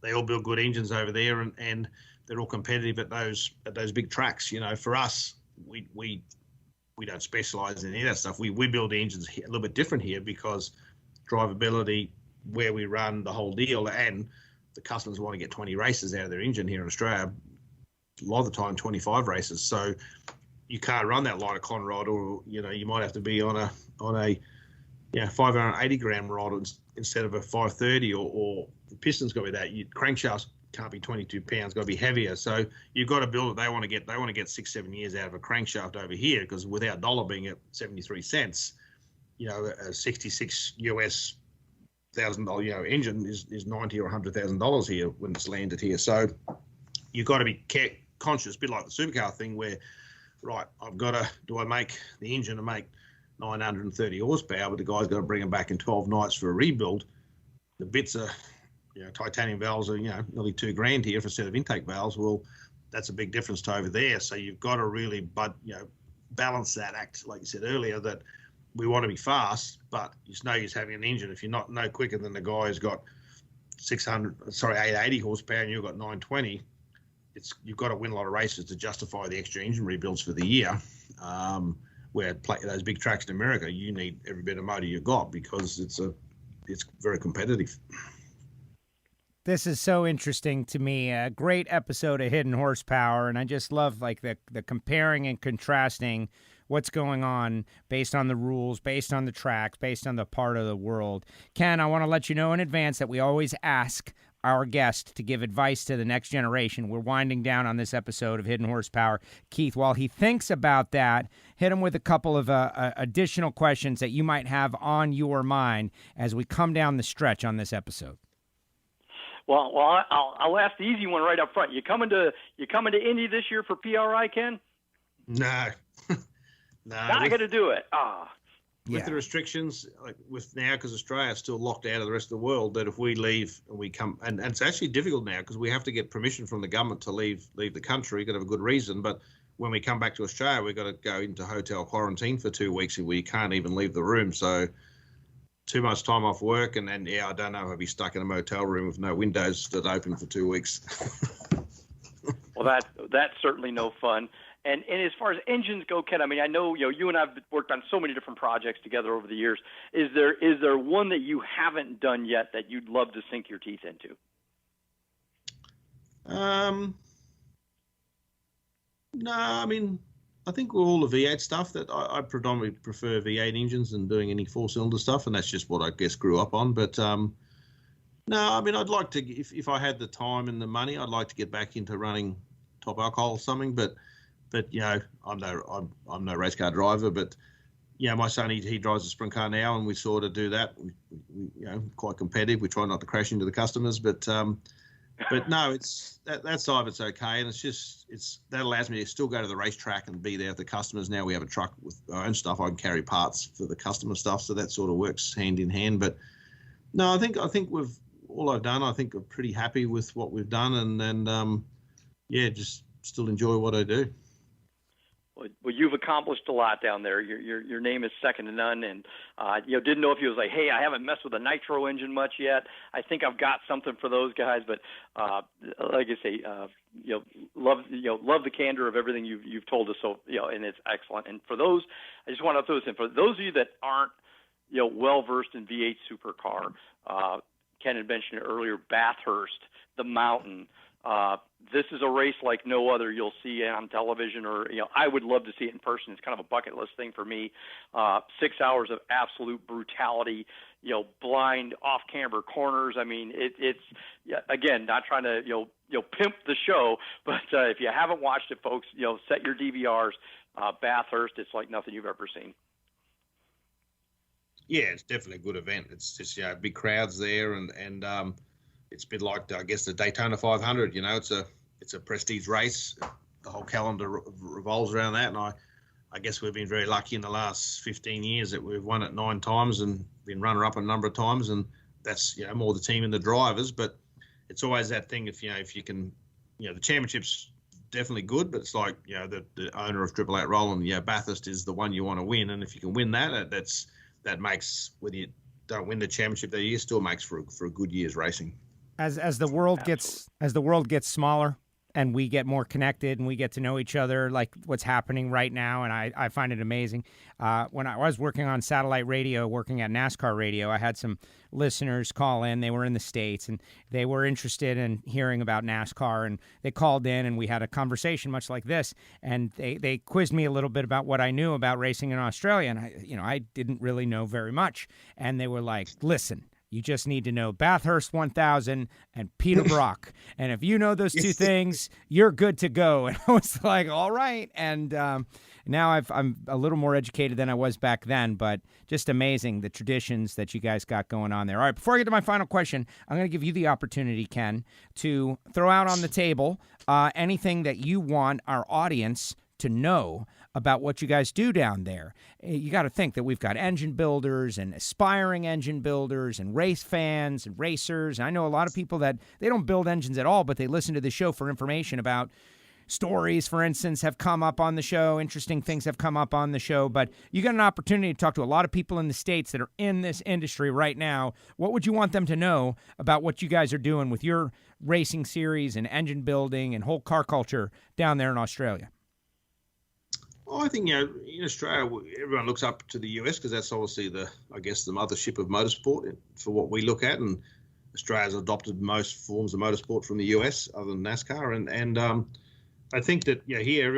they all build good engines over there, and they're all competitive at those big tracks. For us, we don't specialize in any of that stuff. We build the engines a little bit different here because drivability, where we run the whole deal, and the customers want to get 20 races out of their engine here in Australia, a lot of the time 25 races. So you can't run that lighter con rod, or you might have to be on a 580 gram rod instead of a 530, or the piston's got to be that. Crankshafts can't be 22 pounds, got to be heavier. So you've got to build it. They want to get 6-7 years out of a crankshaft over here, because with our dollar being at 73 cents, a $66 $1,000 engine is $90,000 or $100,000 here when it's landed here. So you've got to be conscious, a bit like the supercar thing, where right, do I make the engine to make 930 horsepower, but the guy's got to bring them back in 12 nights for a rebuild. The bits are, titanium valves are, nearly $2,000 here for a set of intake valves. Well, that's a big difference to over there. So you've got to really, balance that act, like you said earlier, that we want to be fast, but it's no use having an engine if you're no quicker than the guy who's got 880 horsepower and you've got 920. You've got to win a lot of races to justify the extra engine rebuilds for the year. Where those big tracks in America, you need every bit of motor you've got because it's very competitive. This is so interesting to me. A great episode of Hidden Horsepower, and I just love the comparing and contrasting what's going on based on the rules, based on the tracks, based on the part of the world. Ken, I want to let you know in advance that we always ask our guest to give advice to the next generation. We're winding down on this episode of Hidden Horsepower. Keith, while he thinks about that, hit him with a couple of additional questions that you might have on your mind as we come down the stretch on this episode. Well, I'll ask the easy one right up front. You coming to Indy this year for PRI, Ken? No. Not going to do it. With the restrictions, like with now, because Australia's still locked out of the rest of the world, that if we leave and we come, and it's actually difficult now because we have to get permission from the government to leave the country. You've got to have a good reason. But when we come back to Australia, we've got to go into hotel quarantine for 2 weeks and we can't even leave the room. So too much time off work. And then, I don't know if I'll be stuck in a motel room with no windows that open for 2 weeks. Well, that's certainly no fun. And as far as engines go, Ken, I mean, I know, you and I've worked on so many different projects together over the years. Is there one that you haven't done yet that you'd love to sink your teeth into? No, I mean, I think with all the V8 stuff, that I predominantly prefer V8 engines than doing any four-cylinder stuff, and that's just what I guess grew up on. But no, I mean, I'd like to, if I had the time and the money, I'd like to get back into running top alcohol or something. But I'm no race car driver, but my son, he drives a sprint car now, and we sort of do that. We quite competitive. We try not to crash into the customers, but no, it's that side of it's okay, and that allows me to still go to the racetrack and be there with the customers. Now we have a truck with our own stuff. I can carry parts for the customer stuff, so that sort of works hand in hand. But no, I think with all I've done, I think I'm pretty happy with what we've done, and just still enjoy what I do. Well, you've accomplished a lot down there. Your name is second to none, and didn't know if you was like, hey, I haven't messed with a nitro engine much yet. I think I've got something for those guys, but like I say, love the candor of everything you've told us. So and it's excellent. And for those, I just want to throw this in for those of you that aren't well versed in V8 Supercar. Ken had mentioned it earlier, Bathurst, the mountain. This is a race like no other you'll see on television, or I would love to see it in person. It's kind of a bucket list thing for me. 6 hours of absolute brutality, blind off-camber corners. I mean, it's again, not trying to pimp the show, but if you haven't watched it, folks, set your DVRs. Bathurst, it's like nothing you've ever seen. Yeah, it's definitely a good event. It's just big crowds there, and it's a bit like, I guess, the Daytona 500. It's a prestige race. The whole calendar revolves around that, and I guess we've been very lucky in the last 15 years that we've won it 9 times and been runner-up a number of times, and that's more the team and the drivers. But it's always that thing, if you can, the championship's definitely good, but it's like the owner of Triple Eight Roland, Bathurst is the one you want to win, and if you can win that, that makes, whether you don't win the championship that year, still makes for a good year's racing. As the world gets smaller and we get more connected and we get to know each other, like what's happening right now, and I find it amazing. When I was working on satellite radio, working at NASCAR radio, I had some listeners call in. They were in the States, and they were interested in hearing about NASCAR, and they called in, and we had a conversation much like this, and they quizzed me a little bit about what I knew about racing in Australia, and I didn't really know very much, and they were like, listen, you just need to know Bathurst 1000 and Peterborough. And if you know those two things, you're good to go. And I was like, all right. And now I'm a little more educated than I was back then, but just amazing the traditions that you guys got going on there. All right, before I get to my final question, I'm going to give you the opportunity, Ken, to throw out on the table anything that you want our audience to know about what you guys do down there. You got to think that we've got engine builders and aspiring engine builders and race fans and racers. I know a lot of people that they don't build engines at all, but they listen to the show for information about stories, for instance, have come up on the show. Interesting things have come up on the show. But you got an opportunity to talk to a lot of people in the States that are in this industry right now. What would you want them to know about what you guys are doing with your racing series and engine building and whole car culture down there in Australia? Well, I think, in Australia, everyone looks up to the US because that's obviously the mothership of motorsport for what we look at. And Australia's adopted most forms of motorsport from the US other than NASCAR. And I think that, here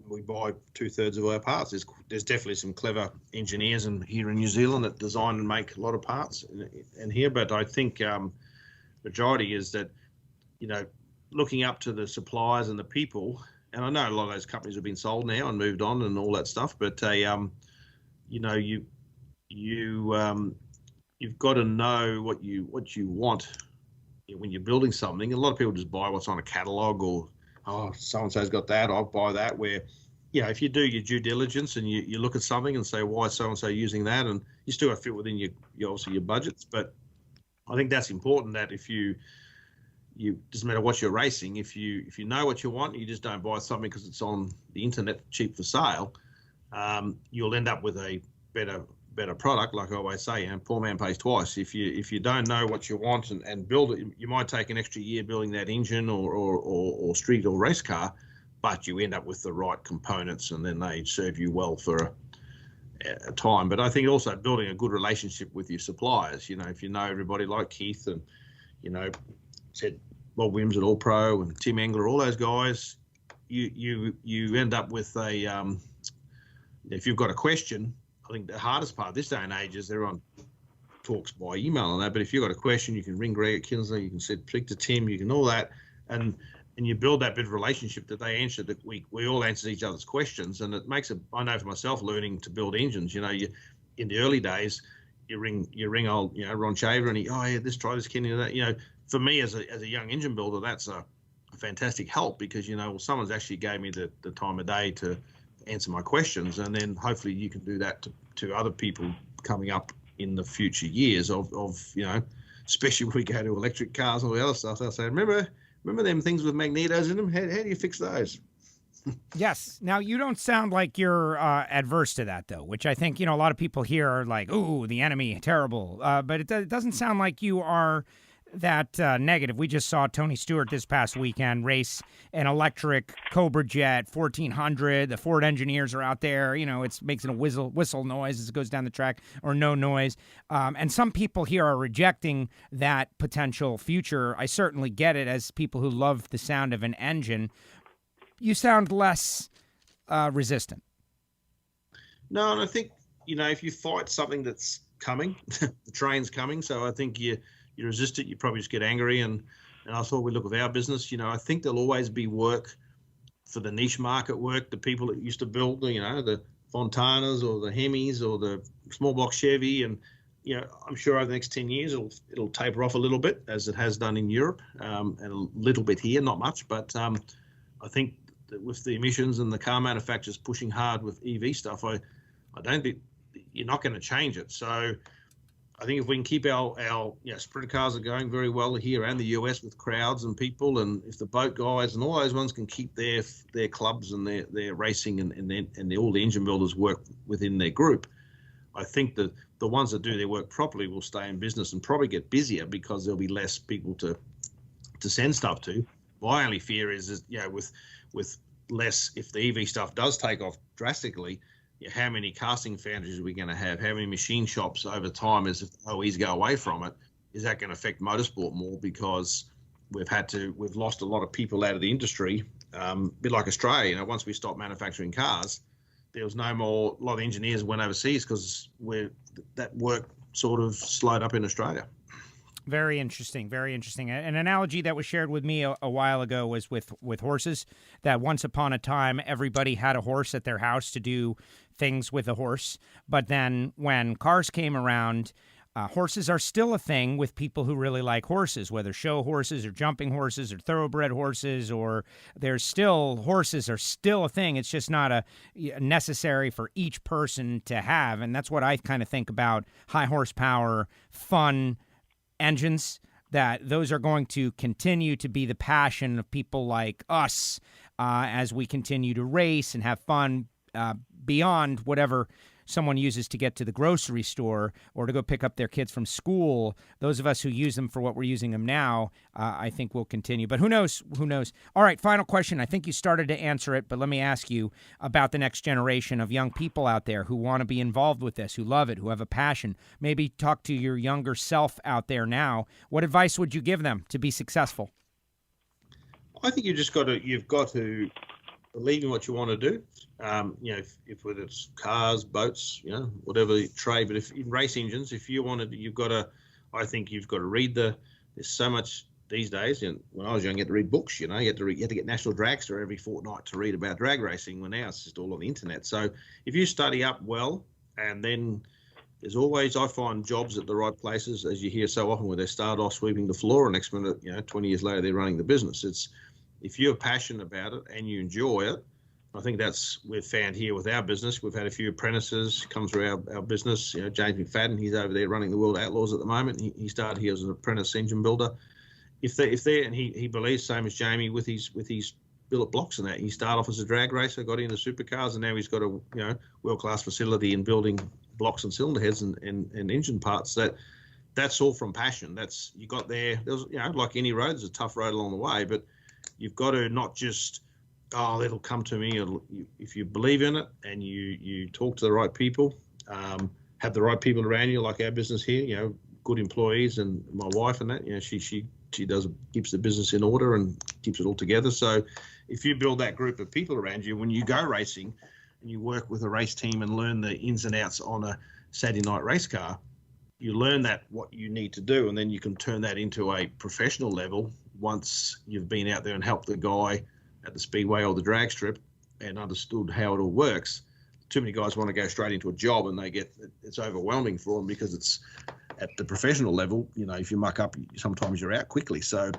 we buy 2/3 of our parts. There's definitely some clever engineers here in New Zealand that design and make a lot of parts in here. But I think majority is that, looking up to the suppliers and the people. And I know a lot of those companies have been sold now and moved on and all that stuff, but you've got to know what you want when you're building something. A lot of people just buy what's on a catalog, or so and so's got that, I'll buy that. Where if you do your due diligence and you look at something and say, why is so and so using that, and you still have to fit within your obviously your budgets. But I think that's important, that if you doesn't matter what you're racing, if you know what you want, you just don't buy something because it's on the internet cheap for sale, you'll end up with a better product. Like I always say, poor man pays twice. If you don't know what you want and build it, you might take an extra year building that engine or street or race car, but you end up with the right components, and then they serve you well for a time. But I think also building a good relationship with your suppliers. If you know everybody like Keith and said Bob Wims at All Pro and Tim Engler, all those guys, you end up with a if you've got a question. I think the hardest part this day and age is everyone talks by email and that, but if you've got a question, you can ring Greg at Kinsley, you can speak to Tim, you can all that, and you build that bit of relationship that they answer, that we all answer each other's questions, and it makes it. I know for myself, learning to build engines, in the early days, you ring old Ron Shaver, and this try this, Kenny, that. For me as a young engine builder, that's a fantastic help, because someone's actually gave me the time of day to answer my questions, and then hopefully you can do that to other people coming up in the future years of especially when we go to electric cars and all the other stuff. They'll say, remember them things with magnetos in them? How do you fix those? Yes. Now, you don't sound like you're adverse to that, though, which I think, a lot of people here are like, ooh, the enemy, terrible. But it doesn't sound like you are that negative. We just saw Tony Stewart this past weekend race an electric Cobra Jet 1400. The Ford engineers are out there. It makes a whistle noise as it goes down the track, or no noise. And some people here are rejecting that potential future. I certainly get it, as people who love the sound of an engine. You sound less resistant. No, and I think, if you fight something that's coming, the train's coming. So I think you resist it, you probably just get angry. And I thought we look at our business, I think there'll always be work for the niche market work, the people that used to build, the Fontanas or the Hemis or the small block Chevy. And, I'm sure over the next 10 years, it'll taper off a little bit, as it has done in Europe, and a little bit here, not much. But I think that with the emissions and the car manufacturers pushing hard with EV stuff, I don't think you're not going to change it. So I think if we can keep our sprint cars are going very well here and the US with crowds and people, and if the boat guys and all those ones can keep their clubs and their racing and all the engine builders work within their group, I think that the ones that do their work properly will stay in business and probably get busier, because there'll be less people to send stuff to. My only fear is with less, if the EV stuff does take off drastically, how many casting foundries are we going to have? How many machine shops over time, as if OEs go away from it? Is that going to affect motorsport more? Because we've lost a lot of people out of the industry. A bit like Australia, once we stopped manufacturing cars, there was no more. A lot of engineers went overseas because that work sort of slowed up in Australia. Very interesting, very interesting. An analogy that was shared with me a while ago was with horses, that once upon a time, everybody had a horse at their house to do things with a horse. But then when cars came around, horses are still a thing with people who really like horses, whether show horses or jumping horses or thoroughbred horses, or horses are still a thing. It's just not a necessary for each person to have. And that's what I kind of think about high horsepower, fun engines, that those are going to continue to be the passion of people like us as we continue to race and have fun beyond whatever someone uses to get to the grocery store or to go pick up their kids from school. Those of us who use them for what we're using them now, I think will continue. But who knows? Who knows? All right, final question. I think you started to answer it, but let me ask you about the next generation of young people out there who want to be involved with this, who love it, who have a passion. Maybe talk to your younger self out there now. What advice would you give them to be successful? I think you've got to believe in what you want to do. If whether it's cars, boats, whatever trade, but if in race engines, if you wanted, I think you've got to read there's so much these days. And when I was young, you had to read books, you had to get National Dragster every fortnight to read about drag racing, when now it's just all on the internet. So if you study up well, and then there's always, I find, jobs at the right places, as you hear so often, where they start off sweeping the floor and next minute, 20 years later, they're running the business. It's, if you're passionate about it and you enjoy it, I think we've found here with our business. We've had a few apprentices come through our business. James McFadden, he's over there running the World Outlaws at the moment. He started here as an apprentice engine builder. If they're and he believes, same as Jamie, with his billet blocks and that, he started off as a drag racer, got into supercars, and now he's got a world-class facility in building blocks and cylinder heads and engine parts. That's all from passion. You got there. There's like any road, there's a tough road along the way, but you've got to not just Oh, it'll come to me. If you believe in it and you talk to the right people, have the right people around you, like our business here, good employees, and my wife and that, she keeps the business in order and keeps it all together. So if you build that group of people around you, when you go racing and you work with a race team and learn the ins and outs on a Saturday night race car, you learn that what you need to do, and then you can turn that into a professional level once you've been out there and helped the guy at the speedway or the drag strip and understood how it all works. Too many guys want to go straight into a job, and it's overwhelming for them because it's at the professional level. If you muck up, sometimes you're out quickly. So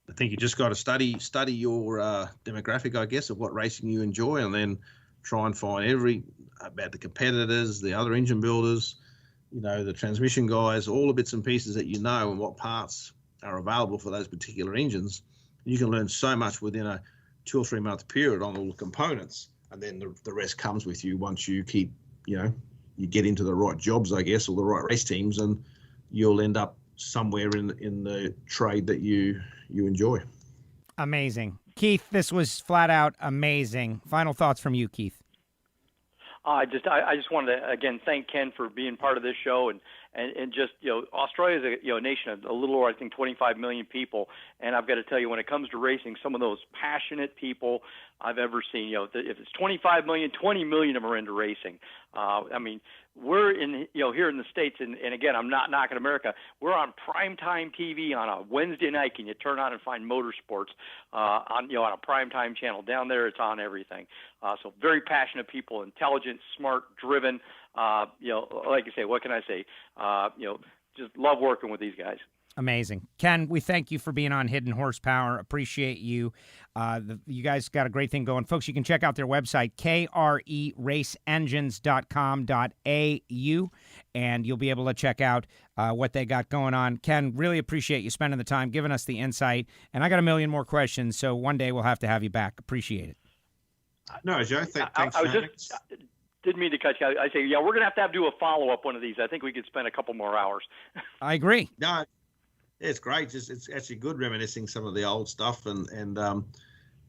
I think you just got to study your demographic, I guess, of what racing you enjoy, and then try and find about the competitors, the other engine builders, the transmission guys, all the bits and pieces that and what parts are available for those particular engines. You can learn so much within a 2 or 3 month period on all the components, and then the rest comes with you once you keep, you get into the right jobs, I guess, or the right race teams, and you'll end up somewhere in the trade that you enjoy. Amazing. Keith, this was flat out amazing. Final thoughts from you, Keith. I just wanted to again thank Ken for being part of this show, and just Australia is a nation of a little over, I think, 25 million people, and I've got to tell you, when it comes to racing, some of those passionate people I've ever seen. If it's 25 million, 20 million of them are into racing. We're in here in the States, and again, I'm not knocking America. We're on primetime TV on a Wednesday night. Can you turn on and find motorsports on a primetime channel? Down there, it's on everything. So very passionate people, intelligent, smart, driven. Like you say, what can I say? Just love working with these guys. Amazing. Ken, we thank you for being on Hidden Horsepower. Appreciate you. You guys got a great thing going. Folks, you can check out their website, kreracengines.com.au, and you'll be able to check out what they got going on. Ken, really appreciate you spending the time, giving us the insight. And I got a million more questions, so one day we'll have to have you back. Appreciate it. No, Joe, thanks. Didn't mean to cut you. I say, we're going to have to do a follow-up one of these. I think we could spend a couple more hours. I agree. No, it's great. It's actually good reminiscing some of the old stuff, and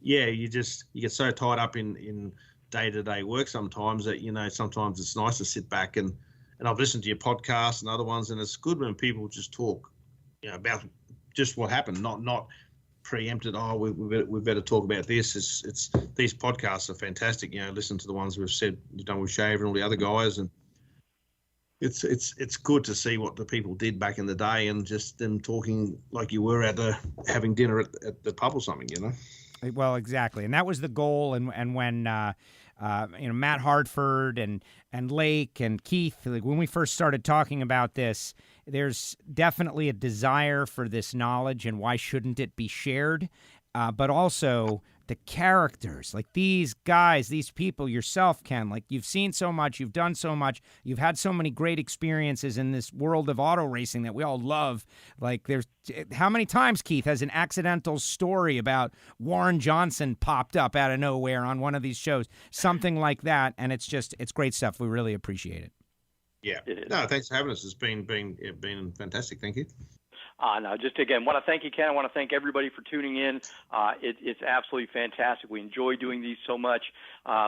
you get so tied up in day-to-day work sometimes that sometimes it's nice to sit back and I've listened to your podcast and other ones, and it's good when people just talk about just what happened, not preempted. We better talk about this. It's these podcasts are fantastic. Listen to the ones you've done with Shaver and all the other guys, and it's good to see what the people did back in the day, and just them talking like you were having dinner at the pub or something. Well, exactly, and that was the goal. And when Matt Hartford and Lake and Keith, when we first started talking about this, there's definitely a desire for this knowledge, and why shouldn't it be shared? But also the characters, like these guys, these people, yourself, Ken, like you've seen so much, you've done so much, you've had so many great experiences in this world of auto racing that we all love. Like how many times, Keith, has an accidental story about Warren Johnson popped up out of nowhere on one of these shows, something like that. And it's great stuff. We really appreciate it. Yeah. No, thanks for having us. It's been fantastic. Thank you. No, just again, want to thank you, Ken. I want to thank everybody for tuning in. It's absolutely fantastic. We enjoy doing these so much.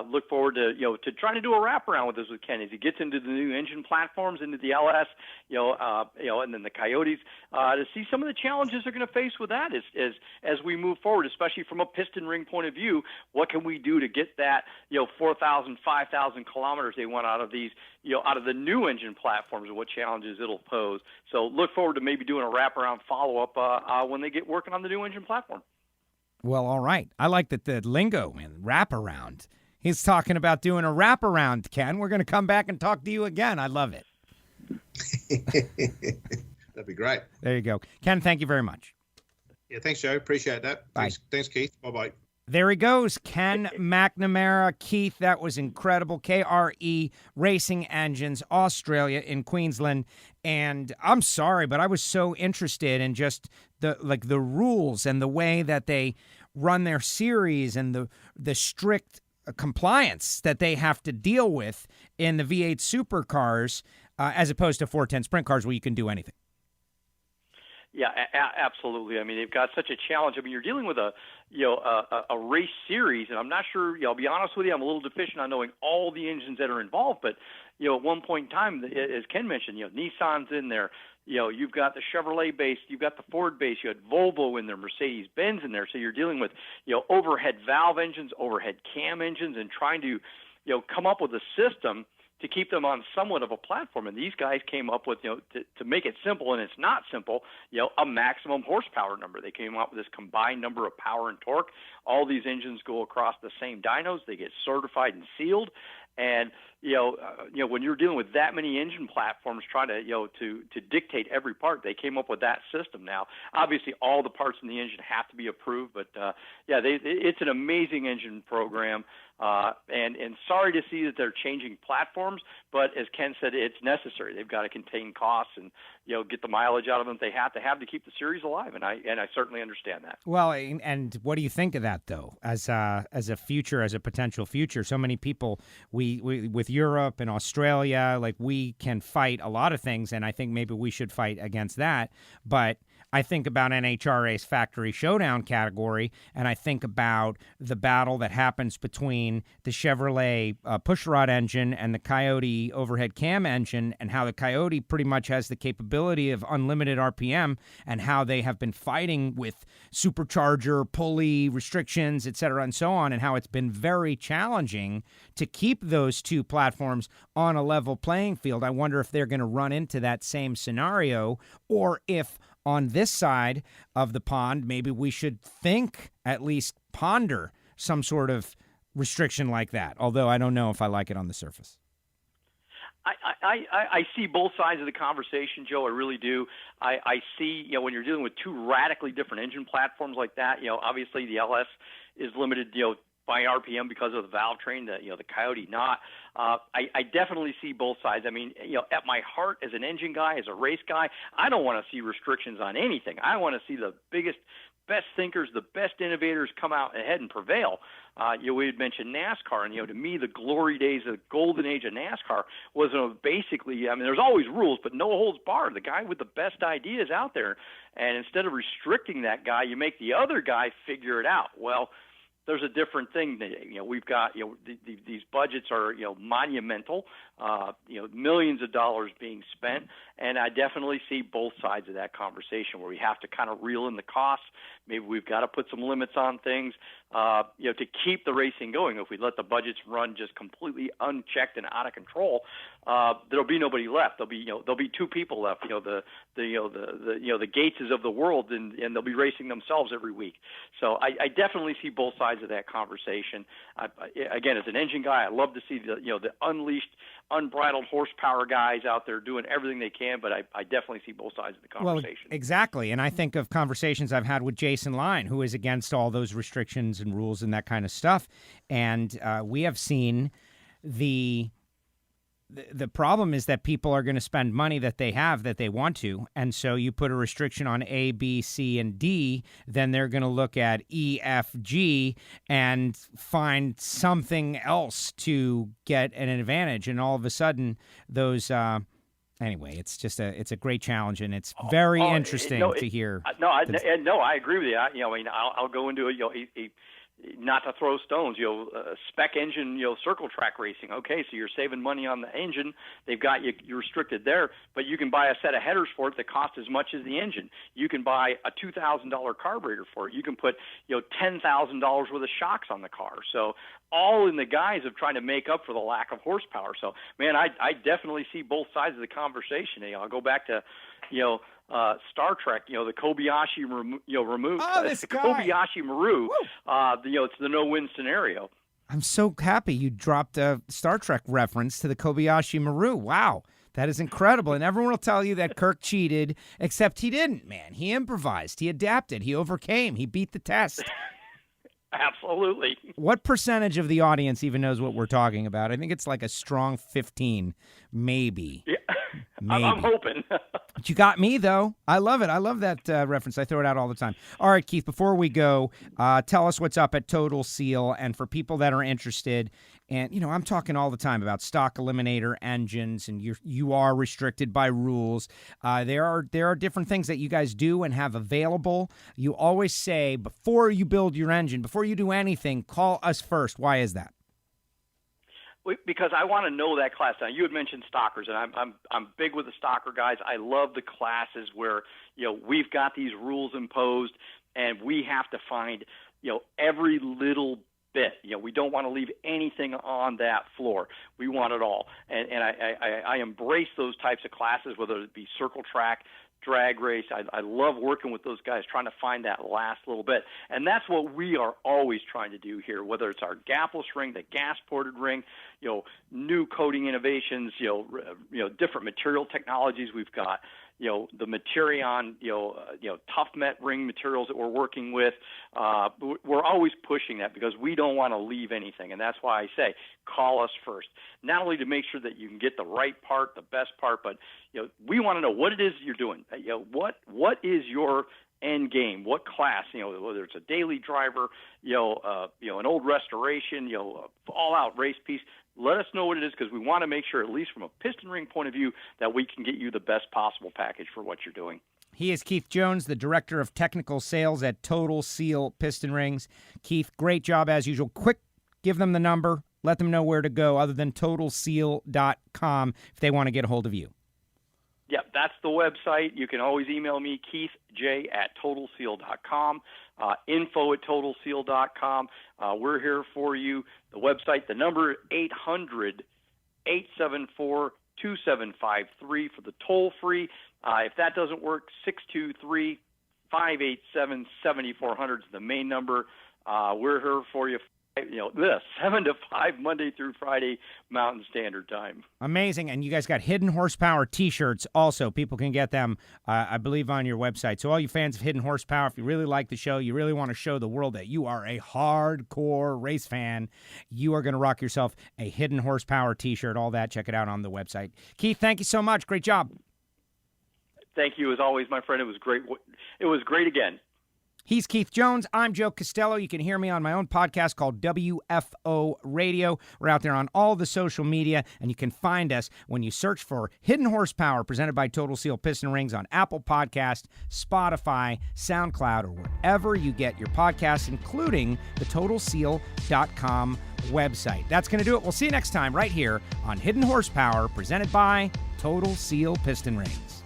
Look forward to trying to do a wraparound with this with Ken as he gets into the new engine platforms, into the LS, and then the Coyotes, to see some of the challenges they're going to face with that as we move forward, especially from a piston ring point of view. What can we do to get that 4,000, 5,000 kilometers they want out of these, out of the new engine platforms, and what challenges it'll pose. So look forward to maybe doing a wraparound follow-up when they get working on the new engine platform. Well, all right. I like that the lingo and wraparound. He's talking about doing a wraparound, Ken. We're going to come back and talk to you again. I love it. That'd be great. There you go. Ken, thank you very much. Yeah, thanks, Joe. Appreciate that. Bye. Thanks, Keith. Bye-bye. There he goes, Ken McNamara. Keith, that was incredible. KRE Racing Engines, Australia in Queensland. And I'm sorry, but I was so interested in just the rules and the way that they run their series and the strict compliance that they have to deal with in the V8 Supercars as opposed to 410 sprint cars where you can do anything. Yeah, absolutely. I mean, they've got such a challenge. I mean, you're dealing with a race series, and I'm not sure. I'll be honest with you, I'm a little deficient on knowing all the engines that are involved. But at one point in time, as Ken mentioned, Nissan's in there. You've got the Chevrolet base, you've got the Ford base, you had Volvo in there, Mercedes-Benz in there. So you're dealing with overhead valve engines, overhead cam engines, and trying to come up with a system to keep them on somewhat of a platform. And these guys came up with, to make it simple, and it's not simple, a maximum horsepower number. They came up with this combined number of power and torque. All these engines go across the same dynos. They get certified and sealed. And, when you're dealing with that many engine platforms trying to dictate every part, they came up with that system. Now, obviously, all the parts in the engine have to be approved, but, it's an amazing engine program. And sorry to see that they're changing platforms, but as Ken said, it's necessary. They've got to contain costs and get the mileage out of them they have to keep the series alive, and I certainly understand that. Well, and what do you think of that though, as a future, as a potential future? So many people, we with Europe and Australia, like we can fight a lot of things, and I think maybe we should fight against that, but I think about NHRA's Factory Showdown category, and I think about the battle that happens between the Chevrolet pushrod engine and the Coyote overhead cam engine, and how the Coyote pretty much has the capability of unlimited RPM, and how they have been fighting with supercharger, pulley restrictions, et cetera, and so on, and how it's been very challenging to keep those two platforms on a level playing field. I wonder if they're going to run into that same scenario, or if on this side of the pond, maybe we should at least ponder some sort of restriction like that, although I don't know if I like it on the surface. I see both sides of the conversation, Joe. I really do. I see, when you're dealing with two radically different engine platforms like that, obviously the LS is limited, by RPM because of the valve train, the Coyote not. I definitely see both sides. I mean, at my heart, as an engine guy, as a race guy, I don't want to see restrictions on anything. I want to see the biggest, best thinkers, the best innovators come out ahead and prevail. We had mentioned NASCAR, and to me, the glory days, the golden age of NASCAR was basically. I mean, there's always rules, but no holds barred. The guy with the best ideas out there, and instead of restricting that guy, you make the other guy figure it out. Well, there's a different thing. We've got, these budgets are, monumental, millions of dollars being spent. And I definitely see both sides of that conversation where we have to kind of reel in the costs. Maybe we've got to put some limits on things, to keep the racing going. If we let the budgets run just completely unchecked and out of control, there'll be nobody left. There'll be two people left. The Gateses of the world, and they'll be racing themselves every week. So I definitely see both sides of that conversation. Again, as an engine guy, I love to see the unleashed, unbridled horsepower guys out there doing everything they can, but I definitely see both sides of the conversation. Well, exactly. And I think of conversations I've had with Jason Line, who is against all those restrictions and rules and that kind of stuff. And we have seen the problem is that people are going to spend money that they have that they want to. And so you put a restriction on A, B, C, and D, then they're going to look at E, F, G and find something else to get an advantage. And all of a sudden those, anyway, it's a great challenge, and it's very interesting to hear. I agree with you. I'll go into a not to throw stones, spec engine, circle track racing. Okay, so you're saving money on the engine. They've got you're restricted there, but you can buy a set of headers for it that cost as much as the engine. You can buy a $2,000 carburetor for it. You can put, $10,000 worth of shocks on the car. So all in the guise of trying to make up for the lack of horsepower. So, man, I definitely see both sides of the conversation. I'll go back to, Star Trek, the Kobayashi Maru. Oh, this guy. Kobayashi Maru. It's the no-win scenario. I'm so happy you dropped a Star Trek reference to the Kobayashi Maru. Wow, that is incredible. And everyone will tell you that Kirk cheated, except he didn't, man. He improvised. He adapted. He overcame. He beat the test. Absolutely. What percentage of the audience even knows what we're talking about? I think it's like a strong 15, maybe. Yeah. Maybe. I'm hoping. But you got me, though. I love it. I love that reference. I throw it out all the time. All right, Keith, before we go, tell us what's up at Total Seal. And for people that are interested And, I'm talking all the time about stock eliminator engines, and you are restricted by rules. There are different things that you guys do and have available. You always say, before you build your engine, before you do anything, call us first. Why is that? Because I want to know that class. Now, you had mentioned stockers, and I'm big with the stocker guys. I love the classes where we've got these rules imposed, and we have to find every little bit. We don't want to leave anything on that floor. We want it all, and I embrace those types of classes, whether it be circle track, drag race. I love working with those guys, trying to find that last little bit. And that's what we are always trying to do here, whether it's our gapless ring, the gas-ported ring, new coating innovations, different material technologies we've got, the Materion, tough met ring materials that we're working with. We're always pushing that because we don't want to leave anything. And that's why I say, call us first. Not only to make sure that you can get the right part, the best part, but, we want to know what it is you're doing. What is your end game? What class? Whether it's a daily driver, an old restoration, all out race piece. Let us know what it is, because we want to make sure, at least from a piston ring point of view, that we can get you the best possible package for what you're doing. He is Keith Jones, the Director of Technical Sales at Total Seal Piston Rings. Keith, great job as usual. Quick, give them the number. Let them know where to go other than TotalSeal.com if they want to get a hold of you. Yeah, that's the website. You can always email me, KeithJ@TotalSeal.com, info@TotalSeal.com. We're here for you. The website, the number 800-874-2753 for the toll-free. If that doesn't work, 623-587-7400 is the main number. We're here for you. 7 to 5 Monday through Friday Mountain Standard Time. Amazing. And you guys got Hidden Horsepower T-shirts also. People can get them, I believe, on your website. So all you fans of Hidden Horsepower, if you really like the show, you really want to show the world that you are a hardcore race fan, you are going to rock yourself a Hidden Horsepower T-shirt. All that, check it out on the website. Keith, thank you so much. Great job. Thank you, as always, my friend. It was great. It was great again. He's Keith Jones. I'm Joe Castello. You can hear me on my own podcast called WFO Radio. We're out there on all the social media, and you can find us when you search for Hidden Horsepower, presented by Total Seal Piston Rings, on Apple Podcast, Spotify, SoundCloud, or wherever you get your podcasts, including the TotalSeal.com website. That's going to do it. We'll see you next time right here on Hidden Horsepower, presented by Total Seal Piston Rings.